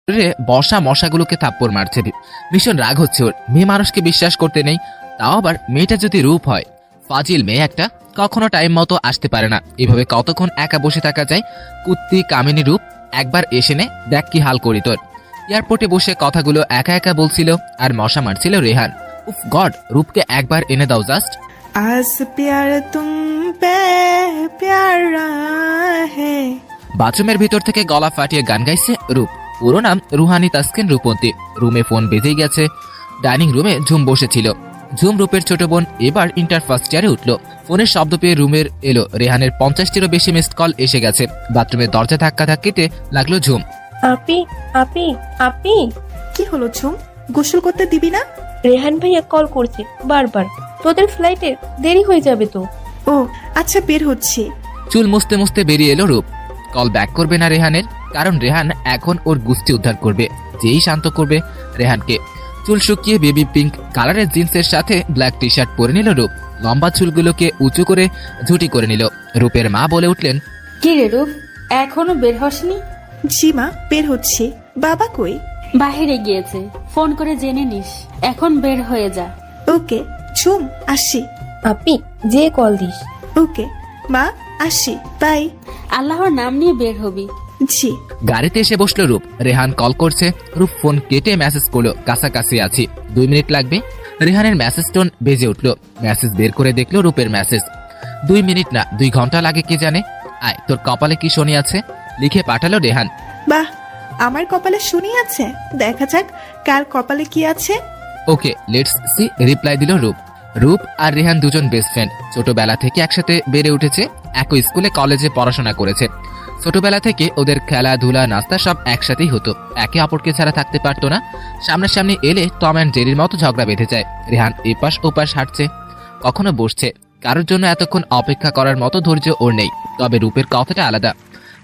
রে বসা মশাগুলোকে থাপ্পড় মারছে। ভীষণ রাগ হচ্ছে ওর। মেয়ে মানুষকে বিশ্বাস করতে নেই, তাও আবার মেয়েটা যদি রূপ হয়। ফাজিল মেয়ে একটা, কখনো টাইম মতো আসতে পারে না। এভাবে কতক্ষণ একা বসে থাকা যায়? কুত্তি কামিনী রূপ, একবার এসে নে, দেখ কি হাল করি তোর। এয়ারপোর্টে বসে কথাগুলো একা একা বলছিল আর মশা মারছিল রেহান। উফ গড, রূপকে একবার এনে দাও জাস্ট। आज प्यार तुम पे प्यारा है। বাথরুমের ভিতর থেকে গলা ফাটিয়ে গান গাইছে রূপ। পুরো নাম রুহানি তাসকিন রূপন্তী। রুমে ফোন বেজেই গেছে। ডাইনিং রুমে ঝুম বসেছিল। ঝুম রূপের ছোট বোন, এবার ইন্টার ফার্স্ট ইয়ারে উঠল। ফোনের শব্দ পেয়ে রুমের এলো। রেহানের 50টিরও বেশি মিসড কল এসে গেছে। বাথরুমের দরজা ধাক্কা ধাক্কিতে লাগলো ঝুম। আপি আপি আপি, কি হলো ঝুম, গোসল করতে দিবি না? রেহান ভাইয়া কল করছে বারবার, তোদের ফ্লাইটে দেরি হয়ে যাবে তো। ও আচ্ছা, বের হচ্ছি। চুল মুছতে মুছতে বেরিয়ে এলো রূপ। কল ব্যাক করবে না রেহানের, কারণ রেহান এখন ওর গুস্তি উদ্ধার করবে। যেই শান্ত করবে রেহানকে। চুল শুকিয়ে বেবি পিঙ্ক কালারের জিন্সের সাথে ব্ল্যাক টি শার্ট পরে নিল রূপ। লম্বা চুলগুলোকে উঁচু করে ঝুটি করে নিল। রূপের মা বলে উঠলেন, কি রে রূপ, এখনো বের হসনি? জি মা, বের হচ্ছি। বাবা কই? বাহিরে গিয়েছে, ফোন করে জেনে নিস। এখন বের হয়ে যা। ওকে ঝুম, আসি। আপি যে কল দিস। ওকে মা, আসি, বাই। আল্লাহর নাম নিয়ে বের হবি। জি। গাড়িতে এসে বসলো রূপ। রেহান কল করছে। রূপ ফোন কেটে মেসেজ করলো, কাছাকাছি আছি, 2 মিনিট লাগবে। রেহানের মেসেজ টোন বেজে উঠলো। মেসেজ বের করে দেখলো রূপের মেসেজ। 2 মিনিট না 2 ঘন্টা লাগে কে জানে। আয়, তোর কপালে কি শনি আছে, লিখে পাঠালো রেহান। বাহ, আমার কপালে শনি আছে, দেখা যাক কার কপালে কি আছে। ওকে লেটস সি, রিপ্লাই দিল রূপ। রূপ আর রেহান দুজন বেস্ট ফ্রেন্ড। ছোটবেলা থেকে একসাথে বেড়ে উঠেছে। একই স্কুলে কলেজে পড়াশোনা করেছে। ছোটবেলা থেকে ওদের খেলাধুলা নাস্তা সব একসাথেই হতো। একে অপরকে ছাড়া থাকতে পারতো না। সামনাসামনি এলে টম অ্যান্ড জেরির মতো ঝগড়া বেঁধে যায়। রেহান এপাশ ওপাশ হাঁটছে, কখনো বসছে। কারোর জন্য এতক্ষণ অপেক্ষা করার মতো ধৈর্য ওর নেই। তবে রূপের কথাটা আলাদা।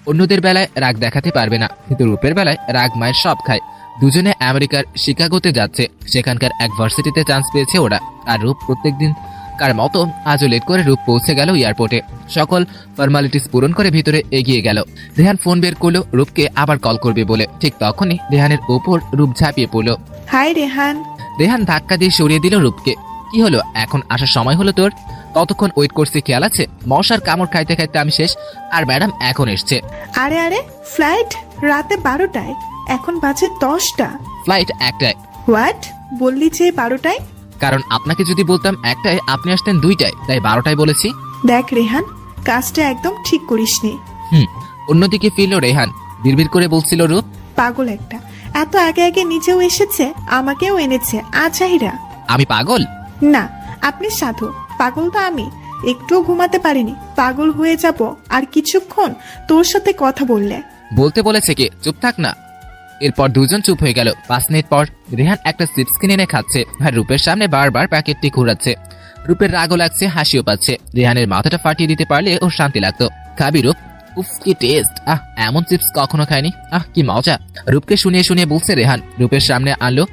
অন্যদের বেলায় রাগ দেখাতে পারবে না, কিন্তু রূপের বেলায় রাগ মায়ের সব খায়। দুজনে আমেরিকার শিকাগোতে যাচ্ছে। সেখানকার এক ভার্সিটিতে চান্স পেয়েছে ওরা। আর রূপ প্রত্যেকদিন কার মতো আজও লেট করে রূপ পৌঁছে গেল এয়ারপোর্টে। সকল ফর্মালিটিস পূরণ করে ভিতরে এগিয়ে গেল। রেহান ফোন বের করলো রূপকে আবার কল করবে বলে। ঠিক তখনই রেহানের ওপর রূপ ঝাঁপিয়ে পড়ল। হাই রেহান। রেহান ধাক্কা দিয়ে সরিয়ে দিল রূপকে। কি হলো, এখন আসার সময় হলো তোর? কতক্ষণ ওয়েট করছি খেয়াল আছে? মশার কামড় খাইতে খাইতে আমি শেষ, আর ম্যাডাম এখন এসছে। আরে আরে, ফ্লাইট রাতে 12টায়, এখন বাজে 10টা। ফ্লাইট 1টায়। হোয়াট, বললি যে 12টায়? কারণ আপনাকে যদি বলতাম 1টায়, আপনি আসতেন 2টায়, তাই 12টায় বলেছি। দেখ রেহান, কাজটা একদম ঠিক করিসনি। অন্যদিকে ফিরল রেহান। বিড়বিড় করে বলছিল রূপ, পাগল একটা, এত আগে আগে নিজেও এসেছে, আমাকেও এনেছে আচাইরা। আমি পাগল? না, আপনি সাধু, পাগল তো আমি। একটুও ঘুমাতে পারিনি, পাগল হয়ে যাব আর কিছুক্ষণ তোর সাথে কথা বললে। বলতে বলেছে কে? চুপ থাক না। এরপর দুজন চুপ হয়ে গেল। 5 মিনিট পর রেহান একটা চিপস কিনে এনে খাচ্ছে আর রূপের সামনে বারবার প্যাকেটটি ঘোরাচ্ছে। রূপের রাগও লাগছে, হাসিও পাচ্ছে। রেহানের মাথাটা ফাটিয়ে দিতে পারলে ওর শান্তি লাগতো। খাবি রূপ? উফ কি টেস্ট! এমন চিপস কখনো খায়নি। কি মজা! রূপকে শুনিয়ে শুনিয়ে বলছে রেহান। রূপের সামনে আনলো।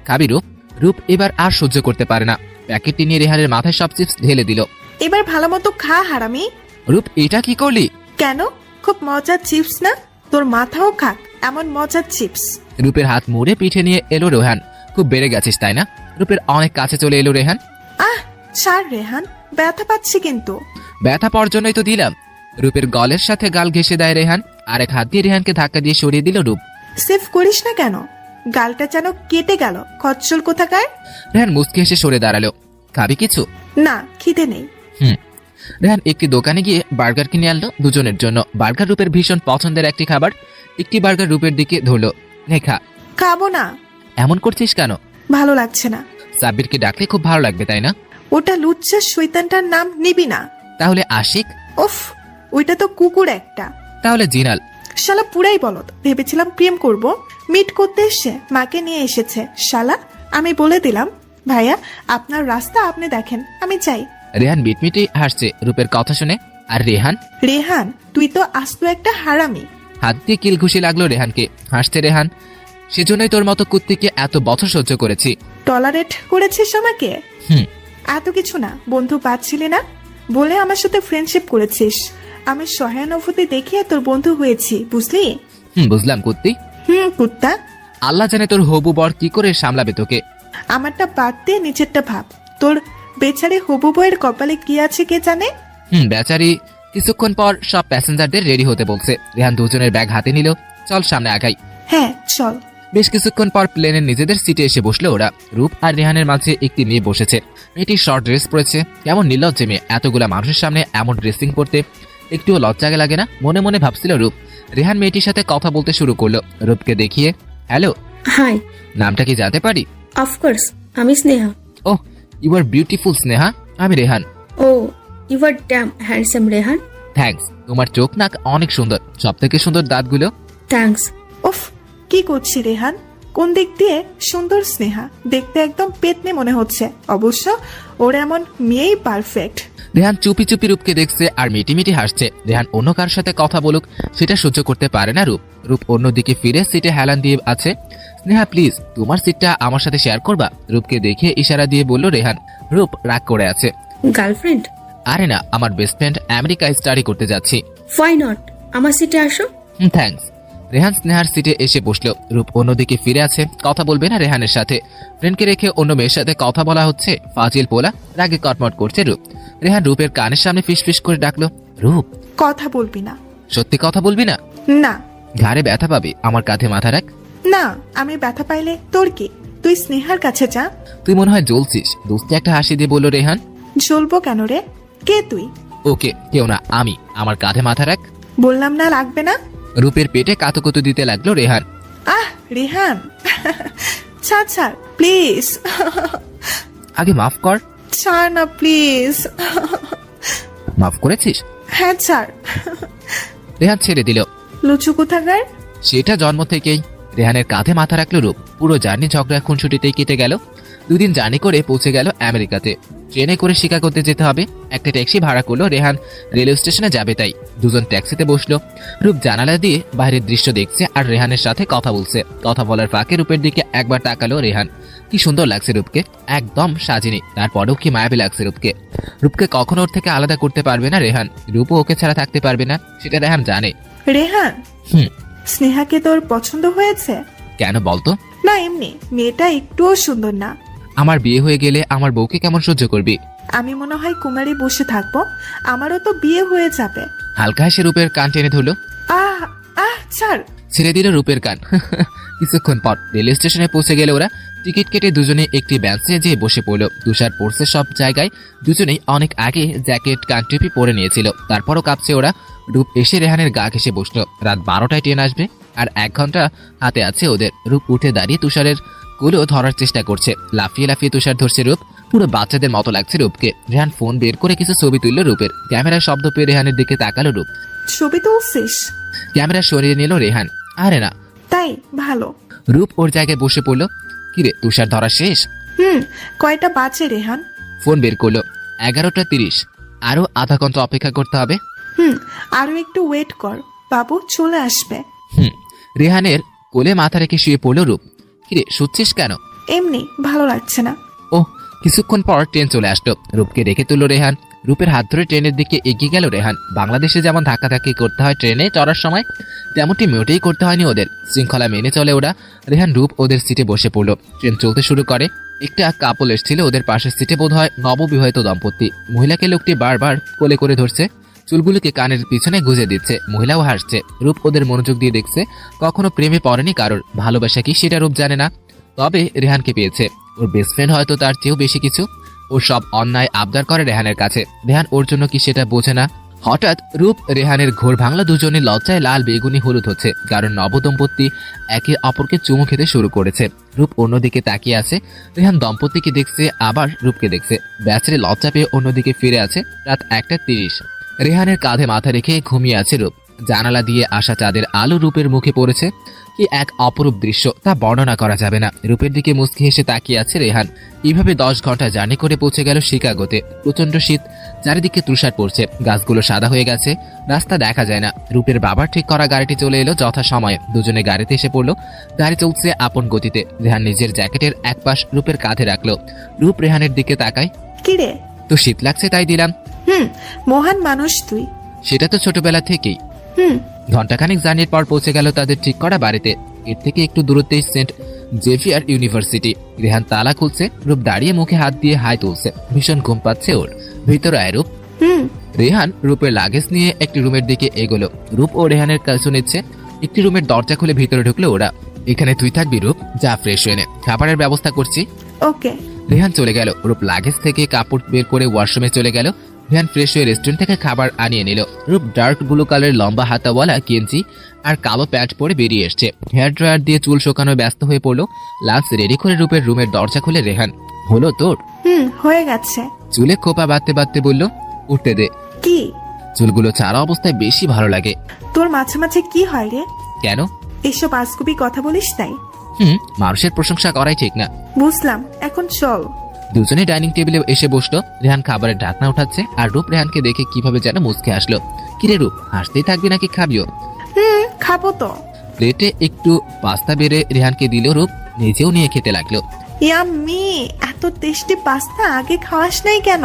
খাবি রূপ? রূপ এবার আর সহ্য করতে পারে না। প্যাকেটটি নিয়ে রেহানের মাথায় সব চিপস ঢেলে দিল। এবার ভালো মতো খা হারামি। রূপ এটা কি করলি? কেন, খুব মজার চিপস না? তোর মাথাও খাক এমন মজার চিপস। রূপের হাত মুড়ে পিঠে নিয়ে এলো রেহান। খুব বেড়ে গেছিস তাই না? রূপের অনেক কাছে চলে এলো রেহান। ছাড় রেহান, ব্যথা পাচ্ছি কিন্তু। ব্যথা পাওয়ার জন্যই তো দিলাম। রূপের গলের সাথে গাল ঘেঁষে দেয় রেহান। আরেক হাত দিয়ে রেহানকে ধাক্কা দিয়ে সরিয়ে দিল রূপ। সেভ করিস না কেন? গালটা যেন কেটে গেল, খচ্চল কোথাকার। রেহান মুচকি হেসে সরে দাঁড়ালো। খাবি কিছু? না, খিদে নেই। রেহান একটি দোকানে গিয়ে বার্গার কিনে আনলো দুজনের জন্য। বার্গার রূপের ভীষণ পছন্দের একটি খাবার। একটি বার্গার রূপের দিকে ধরলো। নে খা। খাবো না। এমন করছিস কেন? ভালো লাগছে না। সাব্বিরকে ডাকলে খুব ভালো লাগবে তাই না? ওটা লুচ্চা শয়তানটার নাম নিবি না। তাহলে আশিক? উফ, ওইটা তো কুকুর একটা। তাহলে জিনাল? শালা পুরাই বলদ। ভেবেছিলাম প্রেম করব, মিট করতে এসে মাকে নিয়ে এসেছে শালা। আমি বলে দিলাম ভাইয়া, আপনার রাস্তা আপনি দেখেন, আমি চাই। রেহান মিটমিটি হাসছে রূপের কথা শুনে। আর রেহান? রেহান, তুই তো আস্ত একটা হারামি। হাত দিয়ে কিল ঘুষি লাগলো রেহানকে। হাসছে রেহান। সেজন্যই তোর মতো কুত্তিকে এত বছর সহ্য করেছি। টলারেট করেছিস আমাকে? এত কিছু না, বন্ধু পাচ্ছিলি না বলে আমার সাথে ফ্রেন্ডশিপ করেছিস। আমি সহানুভূতি দেখিয়ে তোর বন্ধু হয়েছি, বুঝলি? বুঝলাম কুত্তি। কুত্তা। আল্লাহ জানে তোর হবু বর কি করে সামলাবে তোকে। আমারটা বাদ দিয়ে নিচেরটা ভাব। তোর বেচারে হবু বইয়ের কপালে কি আছে কে জানে। বেচারি। কিছুক্ষণ পর সব প্যাসেঞ্জারদের রেডি হতে বলছে। রেহান দুজনের ব্যাগ হাতে নিল। চল সামনে আগাই। হ্যাঁ চল। বেশ কিছুক্ষণ পর প্লেনের নিজেদের সিটে এসে বসলো ওরা। রূপ আর রেহানের মাঝে একটি মেয়ে বসেছে। মেয়েটি শর্ট ড্রেস পরেছে। কেমন নির্লজ্জে মেয়ে, এতগুলা মানুষের সামনে এমন ড্রেসিং পরতে একটুও লজ্জা লাগে না, মনে মনে ভাবছিল রূপ। রেহান মেয়েটির সাথে কথা বলতে শুরু করলো রূপকে দেখিয়ে। হ্যালো, হাই, নামটা কি জানতে পারি? অফকোর্স আমি Sneha. Oh, you are beautiful Sneha. আমি Rehan. Oh, you are damn handsome Rehan. Thanks. তোমার চোখ নাক অনেক সুন্দর, সব থেকে সুন্দর দাঁতগুলো। থ্যাঙ্কস। উফ, কি করছি রেহান? কোন দিক দিয়ে সুন্দর স্নেহা? দেখতে একদম পেতনি মনে হচ্ছে। অবশ্য ওর এমন মেয়েই পারফেক্ট। রেহান চুপি চুপি রূপকে দেখছে আর মিটি মিটি হাসছে। রেহান অন্য কার সাথে কথা বলুক সেটা সহ্য করতে পারে না রূপ। রূপ অন্যদিকে ফিরে সিটে হেলান দিয়ে আছে। স্নেহা প্লিজ তোমার সিটটা আমার সাথে শেয়ার করবা? রূপকে দেখে ইশারা দিয়ে বলল রেহান। রূপ রাগ করে আছে। গার্লফ্রেন্ড? আরে না, আমার বেস্ট ফ্রেন্ড আমেরিকায় স্টাডি করতে যাচ্ছি। হোয়াই নট, আমার সিটে আসো। থ্যাঙ্কস। রেহান স্নেহার সিটে এসে বসলো। রূপ অন্যদিকে ফিরে আছে, কথা বলবে না রেহানের সাথে। ফ্রেন্ডকে রেখে অন্য মেয়ের সাথে কথা বলা হচ্ছে। ফাজিল পোলা, রাগে কটমট করছে রূপ। রেহান রূপের কানের সামনে ফিস ফিস করে ডাকলো, রূপ কথা বলবি না? সত্যি কথা বলবি না? না। ঘাড়ে ব্যথা পাবি, আমার কাঁধে মাথা রাখ। না, আমি ব্যথা পাইলে তোর কি? তুই স্নেহার কাছে যা। তুই মনে হয় জ্বলছিস। দোস্তে একটা হাসি দিয়ে বলল রেহান। জ্বলবো কেন রে? কে তুই? ওকে, কেউ না, আমি। আমার কাঁধে মাথা রাখ। বললাম না লাগবে না। রূপের পেটে কাতুকুতু দিতে লাগলো রেহান। আহ রেহান, ছাড় ছাড় প্লিজ। আগে মাফ কর। ছাড় না প্লিজ। মাফ করেছিস? হ্যাঁ ছাড়। রেহান ছেড়ে দিল। লুচু কোথাকার। সেটা জন্ম থেকেই। রেহানের কাঁধে মাথা রাখলো রূপ। পুরো জার্নি ঝগড়া খুনসুটিতেই কেটে গেল। দুদিন জার্নি করে পৌঁছে গেল আমেরিকাতে। ট্রেনে করে শিকাগোতে যেতে হবে। একটা ট্যাক্সি ভাড়া করলো রেহান। রেলওয়ে স্টেশনে যাবে তাই দুজন ট্যাক্সিতে বসলো। রূপ জানালা দিয়ে বাইরের দৃশ্য দেখছে আর রেহানের সাথে কথা বলছে। কথা বলার ফাঁকে রূপের দিকে একবার তাকালো রেহান। কি সুন্দর লাগছে রূপকে, একদম সাজিনি। তারপরেও কি মায়াবী লাগছে রূপকে। রূপকে কখনো ওর থেকে আলাদা করতে পারবে না রেহান। রূপও ওকে ছাড়া থাকতে পারবে না, সেটা রেহান জানে। রেহান, স্নেহাকে তোর পছন্দ হয়েছে? কেন বলতো? না এমনি, মেয়েটা একটুও সুন্দর না। আমার বিয়ে হয়ে গেলে আমার বউকে কেমন সহ্য করবি? আমি মনে হয় কুমারী বসে থাকবো। আমারও তো বিয়ে হয়ে যাবে। হালকা হেসে রূপের কান টেনে ধরলো। আহ আহ ছাড়। ছেড়ে দিল রূপের কান। কিছুক্ষণ পর রেল স্টেশনে পৌঁছে গেলে ওরা। টিকিট কেটে দুজনে একটি বেঞ্চে যেয়ে বসে পড়ল। তুষার পড়ছে সব জায়গায়। দুজনেই অনেক আগে জ্যাকেট কান টুপি পরে নিয়েছিল। তারপরও কাঁপছে ওরা। রূপ এসে রেহানের গা ঘেসে বসলো। রাত 12টায় ট্রেন আসবে আর 1 ঘন্টা হাতে আছে ওদের। রূপ উঠে দাঁড়িয়ে তুষারের কুলো ধরার চেষ্টা করছে। লাফিয়ে লাফিয়ে তুষার ধরছে রূপ। পুরো বাচ্চাদের মতো লাগছে রূপকে। রেহান ফোন বের করে কিছু ছবি তুলল রূপের। ক্যামেরার শব্দ পেয়ে রেহানের দিকে তাকালো রূপ। ছবি তুলছিস? ক্যামেরা সরিয়ে নিল রেহান। আরে না। তাই ভালো। রূপ ওর জায়গায় বসে পড়লো। কিরে, তুষার ধরা শেষ? কয়টা বাজে রেহান? ফোন বের করলো। 11টা 30। আরো আধা ঘন্টা অপেক্ষা করতে হবে। আরো একটু ওয়েট কর, বাবু চলে আসবে। রেহানের কোলে মাথা রেখে শুয়ে পড়লো রূপ। কিরে, শুচ্ছিস কেন? এমনি ভালো লাগছে না। ও, কিছুক্ষণ পর ট্রেন চলে আসলো। রূপকে রেখে তুললো রেহান। রূপের হাত ধরে ট্রেনের দিকে এগিয়ে গেল রেহান। বাংলাদেশে যেমন ধাক্কাধাক্কি করতে হয় ট্রেনে চড়ার সময়, তেমনটি মোটেই করতে হয়নি ওদের। শৃঙ্খলা মেনে চলে ওরা। রেহান রূপ ওদের সিটে বসে পড়লো। ট্রেন চলতে শুরু করে। একটা কাপল এসেছিল ওদের পাশের সিটে, বোধ হয় নববিবাহিত দম্পতি। মহিলাকে লোকটি বারবার কোলে করে ধরছে, চুলগুলোকে কানের পিছনে গুজে দিচ্ছে। মহিলাও হাসছে। রূপ ওদের মনোযোগ দিয়ে দেখছে। কখনো প্রেমে পড়েনি কারোর। ভালোবাসা কি সেটা রূপ জানে না, তবে রেহানকে পেয়েছে। ওর বেস্ট ফ্রেন্ড হয়তো তার চেয়েও বেশি কিছু। ও সব অন্যায় আবদার করে রেহানের কাছে। রেহান ওর জন্য কি সেটা বোঝে না। হঠাৎ রূপ রেহানের ঘোর ভাঙলা। দুজনে লজ্জায় লাল বেগুনি হলুদ হচ্ছে, কারণ নবদম্পতি একে অপরকে চুমু খেতে শুরু করেছে। রূপ অন্যদিকে তাকিয়ে আছে। রেহান দম্পতিকে দেখছে, আবার রূপকে দেখছে। বেচারে লজ্জা পেয়ে অন্যদিকে ফিরে আছে। রাত 1টা 30। রেহানের কাঁধে মাথা রেখে ঘুমিয়ে আছে রূপ। জানালা দিয়ে আসা চাঁদের আলো রূপের মুখে পড়েছে। কি এক অপরূপ দৃশ্য, তা বর্ণনা করা যাবে না। রূপের দিকে মুচকি হেসে তাকিয়ে আছে রেহান। এইভাবে 10 ঘন্টা জার্নি করে পৌঁছে গেল শিকাগোতে। প্রচন্ড শীত, চারিদিকে তুষার পড়ছে। গাছগুলো সাদা হয়ে গেছে, রাস্তা দেখা যায় না। রূপের বাবার ঠিক করা গাড়িটি চলে এলো যথা সময়ে। দুজনে গাড়িতে এসে পড়লো। গাড়ি চলছে আপন গতিতে। রেহান নিজের জ্যাকেটের এক পাশ রূপের কাঁধে রাখলো। রূপ রেহানের দিকে তাকায়। কিরে, তো শীত লাগছে তাই দিলাম। মহান মানুষ তুই। সেটা তো ছোটবেলা থেকেই। ঘন্টাখানিক জার্নির পর পৌঁছে গেল তাদের ঠিক করা বাড়িতে। এর থেকে একটু দূরত্বেই সেন্ট জেভিয়ার ইউনিভার্সিটি। রেহান তালা খুলছে, রূপ দাঁড়িয়ে মুখে হাত দিয়ে হাই তুলছে। ভীষণ ঘুম পাচ্ছে ওর। ভিতরে আয় রূপ। রেহান রূপের লাগেজ নিয়ে একটি রুমের দিকে এগোলো। রূপ ও রেহানের কাছে নিচ্ছে। একটি রুমের দরজা খুলে ভিতরে ঢুকলো ওরা। এখানে তুই থাকবি রূপ, যা ফ্রেশ হয়ে নে, খাবারের ব্যবস্থা করছি। ওকে। রেহান চলে গেল। রূপ লাগেজ থেকে কাপড় বের করে ওয়াশরুমে চলে গেল। রেহান ফ্রেশ হয়ে রেস্টুরেন্ট থেকে খাবার আনিয়ে নিল। রূপ ডার্ক ব্লু কালারের লম্বা হাতাওয়ালা গেঞ্জি আর কালো প্যান্ট পরে বেরিয়ে এসছে। হেয়ার ড্রায়ার দিয়ে চুল শোকানোয় ব্যস্ত হয়ে পড়লো। লাঞ্চ রেডি করে রূপের রুমের দরজা খুলে রেহান, হলো তোর? হয়ে গেছে। চুলে খোপা বাঁধতে বাঁধতে বলল, উঠতে দে। কি? চুলগুলো চারা অবস্থায় বেশি ভালো লাগে। তোর মাঝে মাঝে কি হয় রে? কেন? এসব আজগুবি কথা বলিস তাই? মানুষের প্রশংসা করাই ঠিক না। বুঝলাম, এখন চল। দুজনে ডাইনিং টেবিলে এসে বসলো। রেহান খাবারের ঢাকনা উঠাচ্ছে আর রূপ রেহানকে দেখে কিভাবে যেন মুচকে আসলো। কিরে রূপ, হাসতেই থাকবি নাকি খাবিও? খাবো তো। প্লেটে একটু পাস্তা বেড়ে রেহানকে দিল। রূপ নিজেও নিয়ে খেতে লাগলো। ইয়াম্মি, এত টেস্টি পাস্তা আগে খাওয়াস নাই কেন?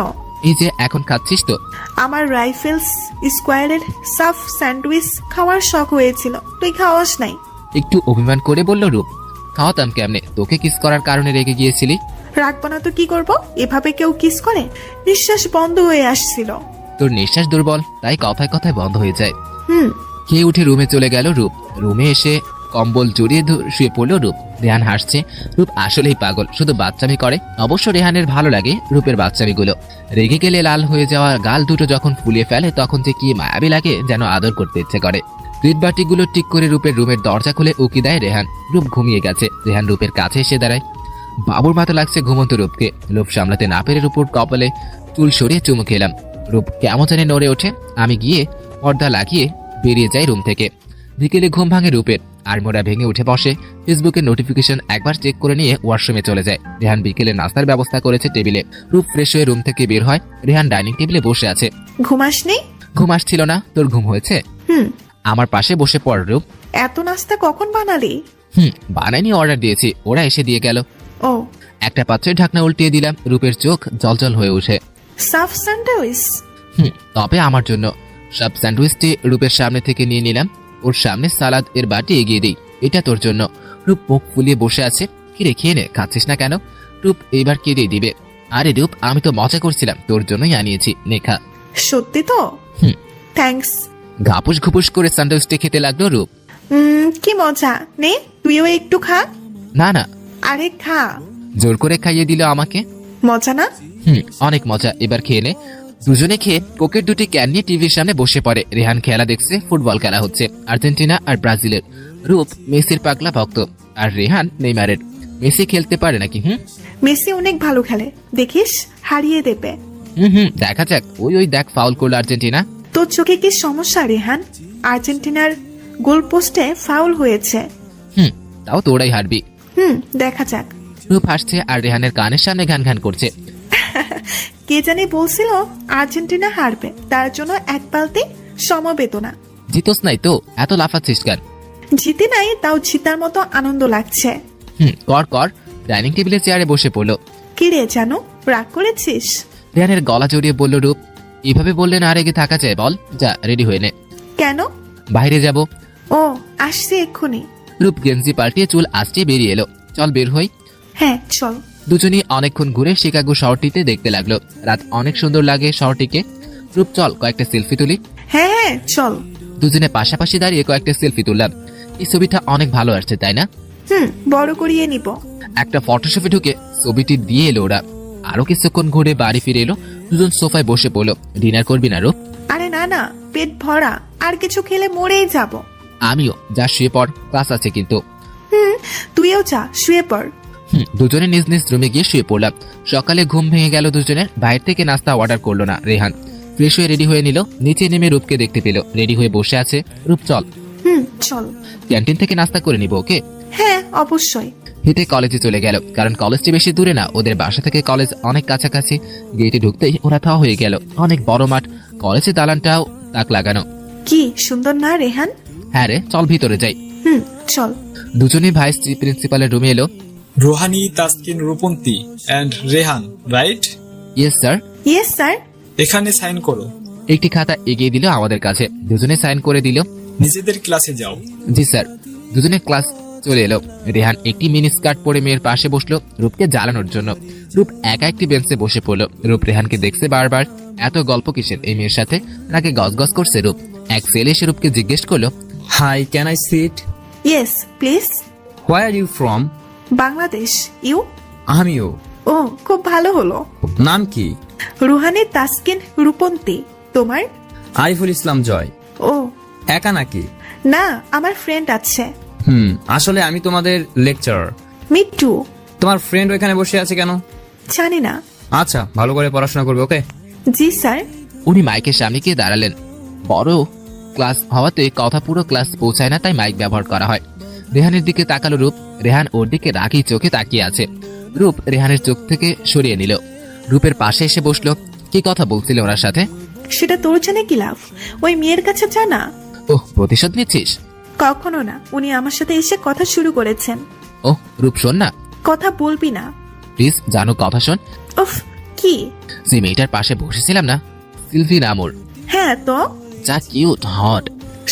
এই যে এখন খাচ্ছিস তো। আমার রাইফেলস স্কোয়ারের সাফ স্যান্ডউইচ খাওয়ার শখ হয়েছিল, তুই খাওয়াস নাই। একটু অভিমান করে বলল রূপ, খাওয়াতাম কেমনে? তোকে কিস করার কারণে রেগে গিয়েছিলি। রাখবো না তো কি করব? এভাবে কেউ কিস করে? নিঃশ্বাস বন্ধ হয়ে আসছিল। তোর নিঃশ্বাস দুর্বল, তাই কথায় কথায় বন্ধ হয়ে যায়। হুম। খেয়ে উঠে রুমে চলে গেল রূপ। রুমে এসে কম্বল জড়িয়ে শুয়ে পড়লো রূপ। রেহান হাসছে। রূপ আসলেই পাগল, শুধু বাচ্চামি করে। অবশ্য রেহানের ভালো লাগে রূপের বাচ্চামিগুলো। রেগে গেলে লাল হয়ে যাওয়া গাল দুটো যখন ফুলিয়ে ফেলে তখন যে কি মায়াবী লাগে, যেন আদর করতে ইচ্ছে করে। প্লেট বাটিগুলো ঠিক করে রূপের রুমের দরজা খুলে উকি দেয় রেহান। রূপ ঘুমিয়ে গেছে। রেহান রূপের কাছে এসে দাঁড়ায়। বাবুর মতো লাগছে ঘুমন্ত রূপকে। লোভ সামলাতে না পেরে রূপর কপালে চুল সরিয়ে চুমু খেলাম। রূপ কেমন জানি নড়ে ওঠে। আমি গিয়ে পর্দা লাগিয়ে বেরিয়ে যাই রুম থেকে। বিকেলে ঘুম ভাঙে রূপের। আড়মোড়া ভেঙে উঠে বসে। ফেসবুকের নোটিফিকেশন একবার চেক করে নিয়ে ওয়াশরুমে চলে যায়। রেহান বিকেলে নাস্তার ব্যবস্থা করেছে টেবিলে। রূপ ফ্রেশ হয়ে রুম থেকে বের হয়। রেহান ডাইনিং টেবিলে বসে আছে। ঘুমাসনি? ঘুম আসছিল না। তোর ঘুম হয়েছে? আমার পাশে বসে পড় রূপ। এত নাস্তা কখন বানালি? বানাইনি, অর্ডার দিয়েছি, ওরা এসে দিয়ে গেল। ও। একটা পাত্রের ঢাকনা উল্টিয়ে দিলাম। রূপের চোখ জলজল হয়ে ওঠে। সাফ স্যান্ডউইচ? তবে আমার জন্য। সব স্যান্ডউইচটি রূপের সামনে থেকে নিয়ে নিলাম। ওর সামনে সালাদ এর বাটি এগিয়ে দিই। এটা তোর জন্য। রূপ মুখ ফুলিয়ে বসে আছে। কিরে খেয়ে নে, খাচ্ছিস না কেন? রূপ এইবার কেঁদে দিবে। আরে রূপ, আমি তো মজা করছিলাম, তোর জন্যই আনিয়েছি, নে খা। সত্যি তো? থ্যাঙ্কস। ঘাপুস ঘুপুস করে স্যান্ডউইচটি খেতে লাগলো রূপ। কি মজা, নে তুইও একটু খা। না না। আরে খা। জোর করে খাইয়ে দিল আমাকে। মজা না? অনেক মজা, এবার খেয়ে নে। দুজনে খেয়ে কোকের দুটি ক্যান নিয়ে টিভির সামনে বসে পড়ে। রেহান খেলা দেখছে। ফুটবল খেলা হচ্ছে আর্জেন্টিনা আর ব্রাজিলের। রূপ মেসির পাগলা ভক্ত আর রেহান নেইমারের। মেসি খেলতে পারে নাকি? মেসি অনেক ভালো খেলে, দেখিস হারিয়ে দেবে। দেখা যাক। ওই দেখ, ফাউল করলো আর্জেন্টিনা। তোর চোখে কি সমস্যা রেহান? আর্জেন্টিনার গোল পোস্টে ফাউল হয়েছে। তাও তোরাই হারবি। দেখা যাক। রূপ হাসছে আর রেহানের কানের সামনে ঘান ঘান করছে। কে জানি বলছিল আর্জেন্টিনা হারবে, তার জন্য এক বালতি সমবেদনা। জিতোস নাই তো, এত লাফাচ্ছিস কেন? জিতে নাই, তাও জিতার মতো আনন্দ লাগছে। কর কর। ডাইনিং টেবিলে চেয়ারে বসে পড়লো। কি রে জানো, রাগ করেছিস? রেহানের গলা জড়িয়ে বলল রূপ। এভাবে বললে না রেগে থাকা যায়? বল, যা রেডি হয়ে নে। কেন? বাইরে যাব। ও, আসছি এক্ষুনি। রূপ গেঞ্জি পাল্টিয়ে চুল আসতে বেরিয়ে এলো। চল বের হই। হ্যাঁ চল। দুজনই অনেকক্ষণ ঘুরে শিকাগো শহরটিতে দেখতে লাগলো। রাত অনেক সুন্দর লাগে শহরটিকে। রূপ চল কয়েকটা সেলফি তুলি। হ্যাঁ চল। দুজনে পাশাপাশি দাঁড়িয়ে কয়েকটা সেলফি তুললাম। এই ছবিটা অনেক ভালো আসছে, তাই না? বড় করিয়ে নিব। একটা ফটোশপে ঢুকে ছবিটি দিয়ে এলো ওরা। আরো কিছুক্ষণ ঘুরে বাড়ি ফিরে এলো। দুজন সোফায় বসে পড়লো। ডিনার করবি না রূপ? আরে না না, পেট ভরা, আর কিছু খেলে মরেই যাব। আমিও। যা শুয়ে পড়, ক্লাস আছে কিন্তু। তুইও যা, শুয়ে পড়। দুজনে নিজ নিজ রুমে গিয়ে শুয়ে পড়লাম। সকালে ঘুম ভেঙে গেল দুজনের। বাইরে থেকে নাস্তা অর্ডার করলো না রেহান। ফ্রেশ হয়ে রেডি হয়ে নিল। নিচে নেমে রূপকে দেখতে পেল রেডি হয়ে বসে আছে। রূপ চল। চল। ক্যান্টিন থেকে নাস্তা করে নিব, ওকে? হ্যাঁ অবশ্যই। হেঁটে কলেজে চলে গেল, কারণ কলেজটি বেশি দূরে না, ওদের বাসা থেকে কলেজ অনেক কাছাকাছি। গেটে ঢুকতেই ওরা থা হয়ে গেল। অনেক বড় মাঠ, কলেজের দালানটাও তাক লাগানো। কি সুন্দর না রেহান? হ্যাঁ রে, চল ভিতরে যাই। চল। দুজনেই ভাইস প্রিন্সিপালের রুমে এলো। Rohani, Taskin, Rupanti and Rehan, right? Yes sir. Yes sir. এখানে সাইন করো। একটি খাতা এগিয়ে দিল আমাদের কাছে। দুজনে সাইন করে দিল। নিজেদের ক্লাসে যাও। জি স্যার। দুজনে ক্লাস চলে এলো। রেহান একটি মিনি স্কার্ট পরে মেয়ের পাশে বসলো রূপকে জ্বালানোর জন্য। রূপ একা একটি বেঞ্চে বসে পড়লো। রূপ রেহানকে দেখছে বারবার। এত গল্প কিসের এই মেয়ের সাথে? নাকি গজগজ করছে রূপ? এক ছেলে এসে রূপকে জিজ্ঞেস করলো, Hi, can I sit? Yes please. Where are you from? Bangladesh. You? আমিও। ও, খুব ভালো হলো। নাম কি? রুহানি তাসকিন রূপন্তী। তোমার? আরিফুল ইসলাম জয়। ও একা নাকি? না, আমার ফ্রেন্ড আছে। আসলে আমি তোমাদের লেকচারার। Me two. তোমার ফ্রেন্ড ওইখানে বসে আছে কেন? জানি না। আচ্ছা, ভালো করে পড়াশোনা করবে, ওকে? জি স্যার। উনি মাইকের সামনে গিয়ে দাঁড়ালেন। বড় ক্লাস হওয়াতে কথা পুরো ক্লাস পৌঁছায় না, তাই মাইক ব্যবহার করা হয়। রেহানের দিকে তাকালো রূপ। রেহান ওর দিকে রাগী চোখে তাকিয়ে আছে। রূপ রেহানের চোখ থেকে সরিয়ে নিল। রূপের পাশে এসে বসলো। কি কথা বলছিল ওনার সাথে? সেটা তোর জেনে কি লাভ? ওই মেয়ের কাছে জানা। ওহ, প্রতিশোধ নিচ্ছিস? কখনো না, উনি আমার সাথে এসে কথা শুরু করেছেন। ওহ রূপ, শোন না কথা বলবি না প্লিজ। জানো, কথা শোন। উফ, কি? যে মেয়েটার পাশে বসেছিলাম না, সিলভি নামর, হ্যাঁ তো যা কিউট হট।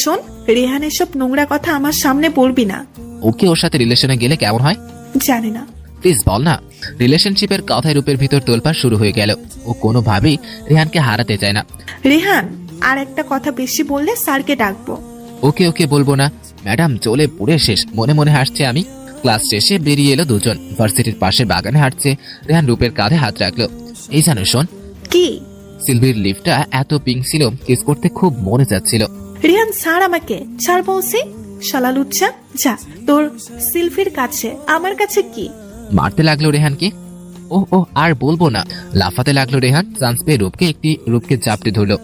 শোন, রেহান এসব নোংরা কথা আমার সামনে বলবি না। ওকে ওর সাথে রিলেশনে গেলে কেমন হয়? জানি না। প্লিজ বল না। রিলেশনশিপের কথায় রূপের ভিতর তোলপাড় শুরু হয়ে গেল। ও কোনোভাবেই রেহানকে হারাতে চায় না। রেহান, আর একটা কথা বেশি বললে স্যারকে ডাকবো। ওকে ওকে বলবো না ম্যাডাম, চলে পুরে শেষ। মনে মনে হাসছে আমি। ক্লাস শেষে বেরিয়ে এলো দুজন। ভার্সিটির পাশে বাগানে হাঁটছে। রেহান রূপের কাঁধে হাত রাখলো। এই জানো শোন, কি? সিলভির লিফটটা এত পিঙ্ক ছিল, কিস করতে খুব মনে যাচ্ছিল। রেহান, ছাড় আমাকে, ছাড় বলছি। শালা লুচ্চা, যা তোর সিলফির কাছে। আমার কাছে কি? মারতে লাগলো রেহানকে। ও ও আর বলবো না। লাফাতে লাগলো রেহান। চান্স পেয়ে রূপকে চাপটে ধরলো।